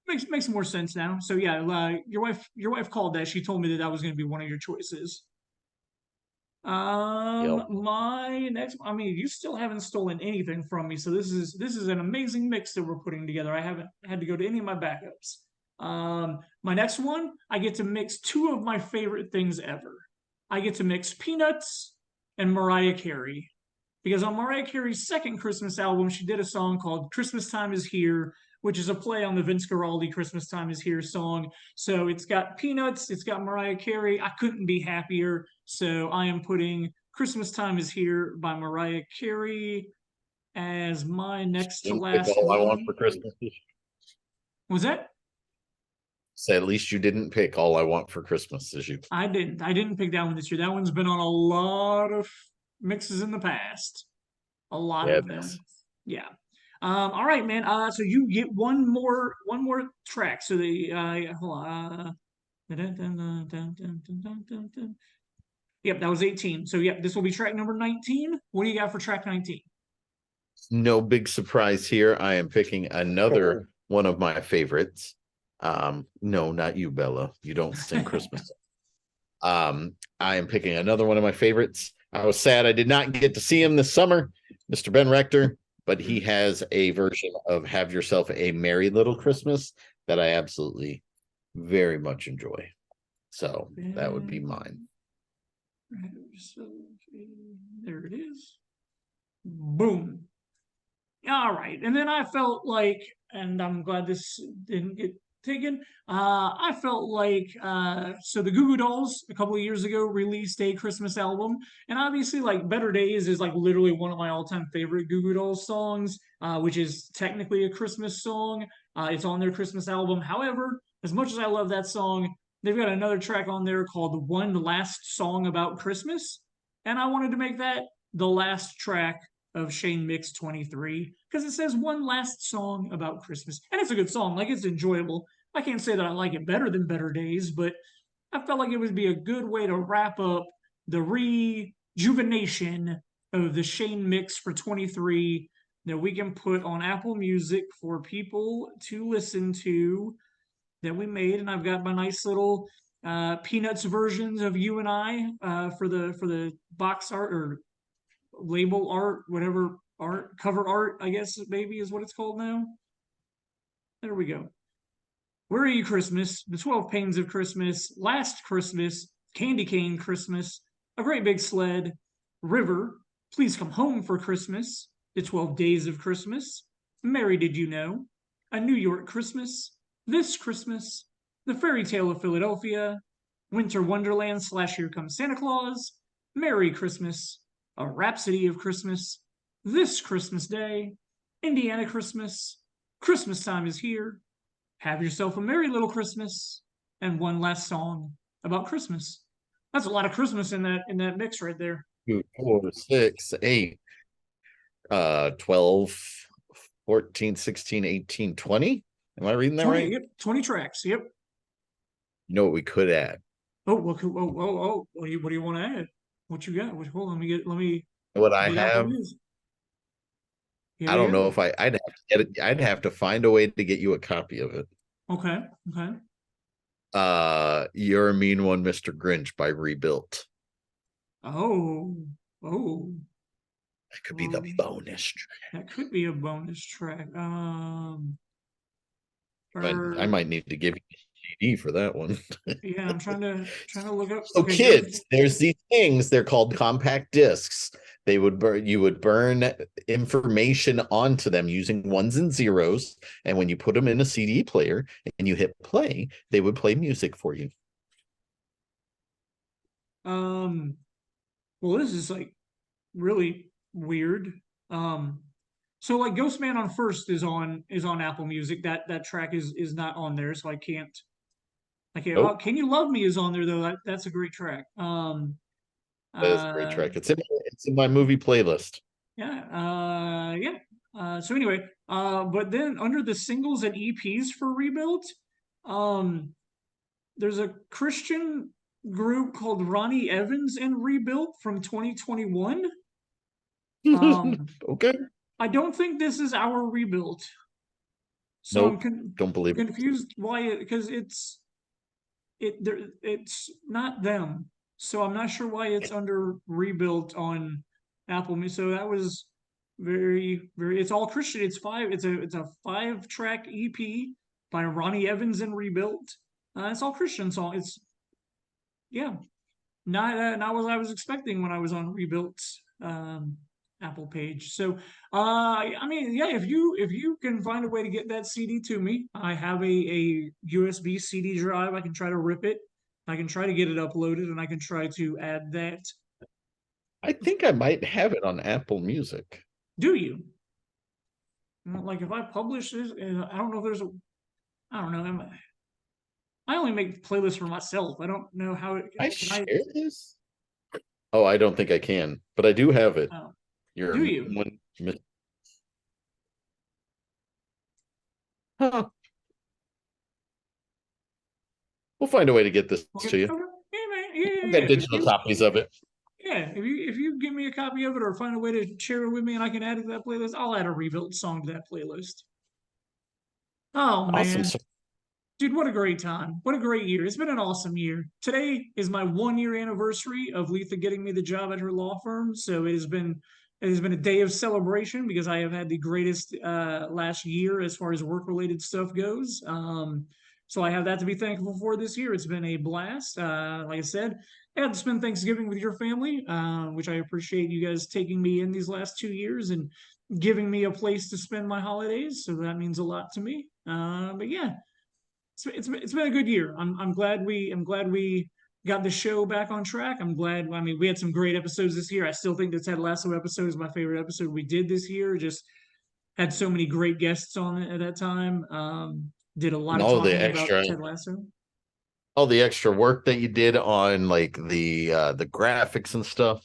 makes more sense now. So yeah, your wife called that. She told me that was going to be one of your choices. yep. My next, I mean, you still haven't stolen anything from me, so this is an amazing mix that we're putting together. I haven't had to go to any of my backups. My next one, I get to mix two of my favorite things ever. I get to mix Peanuts and Mariah Carey. Because on Mariah Carey's second Christmas album, she did a song called Christmas Time Is Here, which is a play on the Vince Guaraldi Christmas Time Is Here song. So it's got Peanuts, it's got Mariah Carey. I couldn't be happier. So I am putting Christmas Time Is Here by Mariah Carey as my next to Didn't pick last all I want one. for Christmas. Was that? Say at least you didn't pick All I Want for Christmas this year. I didn't. I didn't pick that one this year. That one's been on a lot of mixes in the past. A lot of them. Yeah. All right, man. So you get one more track. So the hold on. Yep, that was 18. So yep, this will be track number 19. What do you got for track 19? No big surprise here. I am picking another one of my favorites. No, not you, Bella. You don't sing Christmas. I am picking another one of my favorites. I was sad I did not get to see him this summer, Mr. Ben Rector, but he has a version of Have Yourself a Merry Little Christmas that I absolutely very much enjoy. So that would be mine. There it is. Boom. All right. And then I felt like, and I'm glad this didn't get taken. I felt like so the Goo Goo Dolls a couple of years ago released a Christmas album, and obviously like Better Days is like literally one of my all-time favorite Goo Goo Dolls songs, which is technically a Christmas song. It's on their Christmas album. However, as much as I love that song, they've got another track on there called One Last Song About Christmas, and I wanted to make that the last track of Shane Mix 23 because it says one last song about Christmas, and it's a good song. Like, it's enjoyable. I can't say that I like it better than Better Days, but I felt like it would be a good way to wrap up the rejuvenation of the Shane Mix for 23 that we can put on Apple Music for people to listen to that we made. And I've got my nice little Peanuts versions of you and I for the box art or label art, whatever art, cover art, I guess maybe is what it's called now. There we go. Where Are You Christmas? The 12 Pains of Christmas, Last Christmas, Candy Cane Christmas, A Great Big Sled, River, Please Come Home for Christmas, The 12 Days of Christmas, Mary Did You Know, A New York Christmas, This Christmas, The Fairy Tale of Philadelphia, Winter Wonderland / Here Comes Santa Claus, Merry Christmas, A Rhapsody of Christmas, This Christmas Day, Indiana Christmas, Christmas Time is Here, Have Yourself a Merry Little Christmas, and one last song about Christmas. That's a lot of Christmas in that mix right there. 2, 4, 6, 8, 12, 14, 16, 18, 20. Am I reading that 20, right? yep, 20 tracks. Yep. You know what we could add? Oh, what do you want to add? What you got? Hold on, let me What I the Apple have, Music. Here I we don't know go. if I'd have to get it. I'd have to find a way to get you a copy of it. Okay. You're a Mean One, Mr. Grinch by Rebuilt. Oh. That could be the bonus track. That could be a bonus track. But I might need to give you a CD for that one. Yeah, I'm trying to look up. So Okay, kids, there's these things, they're called compact discs. They would burn, you would burn information onto them using ones and zeros. And when you put them in a CD player and you hit play, they would play music for you. Well, this is like really weird. So like Ghostman on First is on Apple Music. That track is not on there, so I can't. Nope. Can You Love Me is on there though. That's a great track. That is a great track. It's in my movie playlist. Yeah. So anyway, but then under the singles and EPs for Rebuilt, there's a Christian group called Ronnie Evans and Rebuilt from 2021. Okay. I don't think this is our Rebuilt. So Nope. Don't believe it. confused why because it's not them. So I'm not sure why it's under Rebuilt on Apple Music. So that was very it's all Christian. It's a 5-track EP by Ronnie Evans and Rebuilt. It's all Christian song. It's not what I was expecting when I was on Rebuilt's Apple page. So I mean, yeah, if you can find a way to get that CD to me, I have a USB CD drive. I can try to rip it. I can try to get it uploaded, and I can try to add that. I think I might have it on Apple Music. Do you? Like if I publish this, I don't know if there's a. I don't know. I only make playlists for myself. I don't know how it. I share this. Oh, I don't think I can, but I do have it. Oh, You're do you? one. Huh. We'll find a way to get this to you. Okay. Yeah, man. Yeah, I've got digital copies of it. Yeah, if you give me a copy of it or find a way to share it with me and I can add it to that playlist, I'll add a Rebuilt song to that playlist. Oh man. Awesome. Dude, what a great time. What a great year. It's been an awesome year. Today is my 1-year anniversary of Letha getting me the job at her law firm. So it has been a day of celebration because I have had the greatest last year as far as work-related stuff goes. So I have that to be thankful for this year. It's been a blast. Like I said, I got to spend Thanksgiving with your family, which I appreciate you guys taking me in these last 2 years and giving me a place to spend my holidays. So that means a lot to me. But yeah, it's been a good year. I'm glad we got the show back on track. I'm glad. I mean, we had some great episodes this year. I still think the Ted Lasso episode is my favorite episode we did this year. Just had so many great guests on it at that time. Did a lot of talking about Ted Lasso. All the extra work that you did on like the graphics and stuff.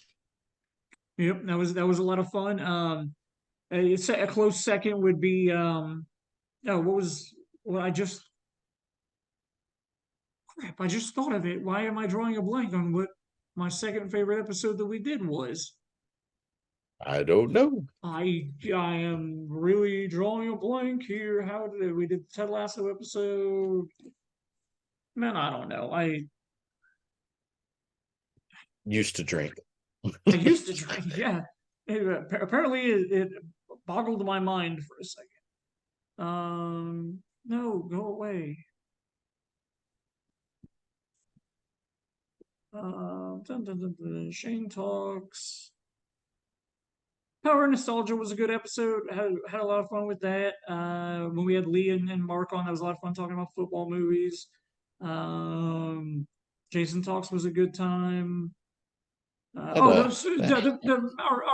Yep, that was a lot of fun. A close second would be I just thought of it. Why am I drawing a blank on what my second favorite episode that we did was? I don't know. I am really drawing a blank here. How did we did the Ted Lasso episode? Man, I don't know. Used to drink. I used to drink. Yeah, apparently it boggled my mind for a second. No, go away. Shane talks. Power and Nostalgia was a good episode. Had a lot of fun with that. When we had Lee and Mark on, that was a lot of fun talking about football movies. Jason Talks was a good time. Our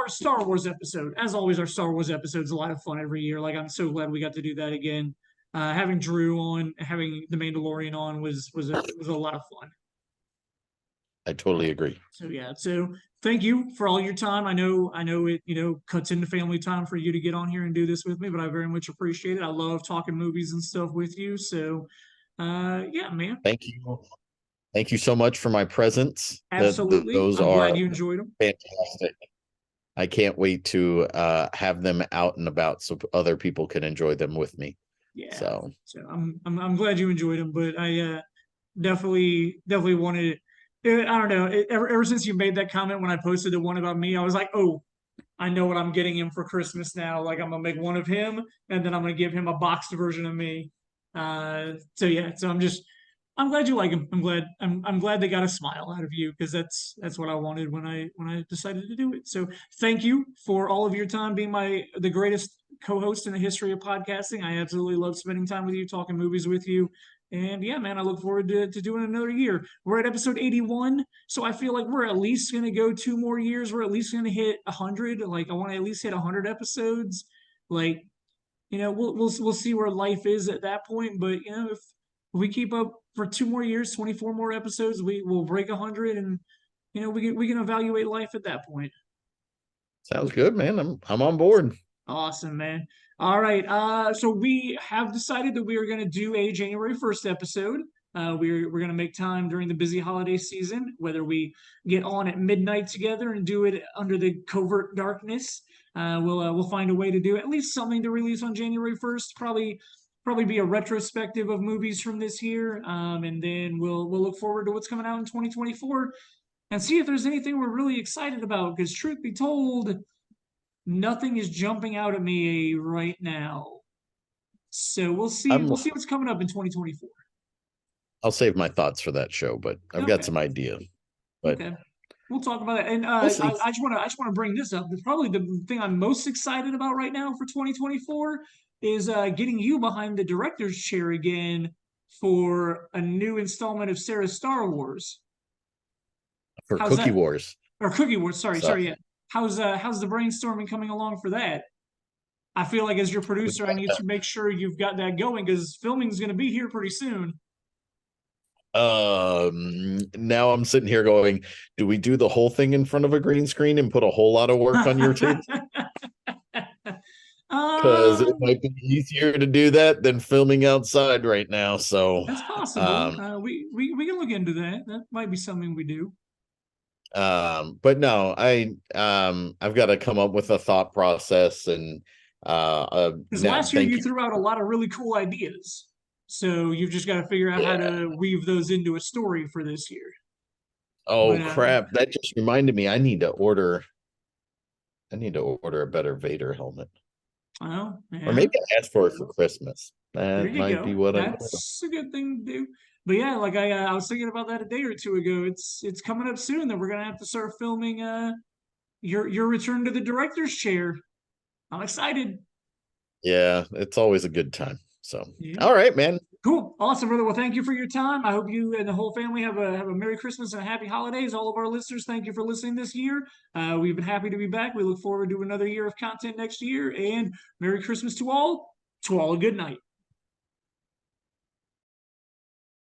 Star Wars episode. As always, our Star Wars episode is a lot of fun every year. Like, I'm so glad we got to do that again. Having Drew on, having the Mandalorian on was a lot of fun. I totally agree. So yeah, so thank you for all your time. I know it, cuts into family time for you to get on here and do this with me, but I very much appreciate it. I love talking movies and stuff with you. So yeah, man. Thank you. Thank you so much for my presents. Absolutely. Those I'm are glad you enjoyed them. fantastic. I can't wait to have them out and about so other people can enjoy them with me. Yeah. So I'm glad you enjoyed them, but I definitely wanted. I don't know. Ever since you made that comment when I posted the one about me, I was like, oh, I know what I'm getting him for Christmas now. Like, I'm gonna make one of him, and then I'm gonna give him a boxed version of me. So yeah. So I'm glad you like him. I'm glad they got a smile out of you, because that's what I wanted when I decided to do it. So thank you for all of your time being the greatest co-host in the history of podcasting. I absolutely love spending time with you, talking movies with you. And yeah, man, I look forward to doing another year. We're at episode 81, so I feel like we're at least going to go 2 more years. We're at least going to hit 100. Like, I want to at least hit 100 episodes. Like, we'll see where life is at that point. But if we keep up for 2 more years, 24 more episodes, we will break 100, and we can evaluate life at that point. sounds good, man. I'm on board. Awesome, man. All right. So we have decided that we are going to do a January 1st episode. We're going to make time during the busy holiday season, whether we get on at midnight together and do it under the covert darkness. We'll find a way to do at least something to release on January 1st. Probably be a retrospective of movies from this year, and then we'll look forward to what's coming out in 2024 and see if there's anything we're really excited about. Because truth be told, nothing is jumping out at me right now. So we'll see. We'll see what's coming up in 2024. I'll save my thoughts for that show, but I've got some ideas. But okay, we'll talk about it. And I just want to bring this up. It's probably the thing I'm most excited about right now for 2024 is getting you behind the director's chair again for a new installment of Sarah's Star Wars. For Cookie Wars. Or Cookie Wars. Sorry. Yeah. How's the brainstorming coming along for that? I feel like as your producer, I need to make sure you've got that going, because filming is going to be here pretty soon. Now I'm sitting here going, do we do the whole thing in front of a green screen and put a whole lot of work on your table? Because it might be easier to do that than filming outside right now. So that's possible. We can look into that. That might be something we do. But no, I've got to come up with a thought process, and because last year you threw out a lot of really cool ideas, so you've just got to figure out how to weave those into a story for this year. Oh, crap, that just reminded me, I need to order a better Vader helmet. Oh, yeah. Or maybe I asked for it for Christmas. That might be what that's a good thing to do. But yeah, like I was thinking about that a day or two ago. It's coming up soon that we're gonna have to start filming your return to the director's chair. I'm excited. Yeah, it's always a good time. So all right, man. Cool. Awesome, brother. Well, thank you for your time. I hope you and the whole family have a Merry Christmas and a Happy Holidays. All of our listeners, thank you for listening this year. We've been happy to be back. We look forward to another year of content next year. And Merry Christmas to all. To all a good night.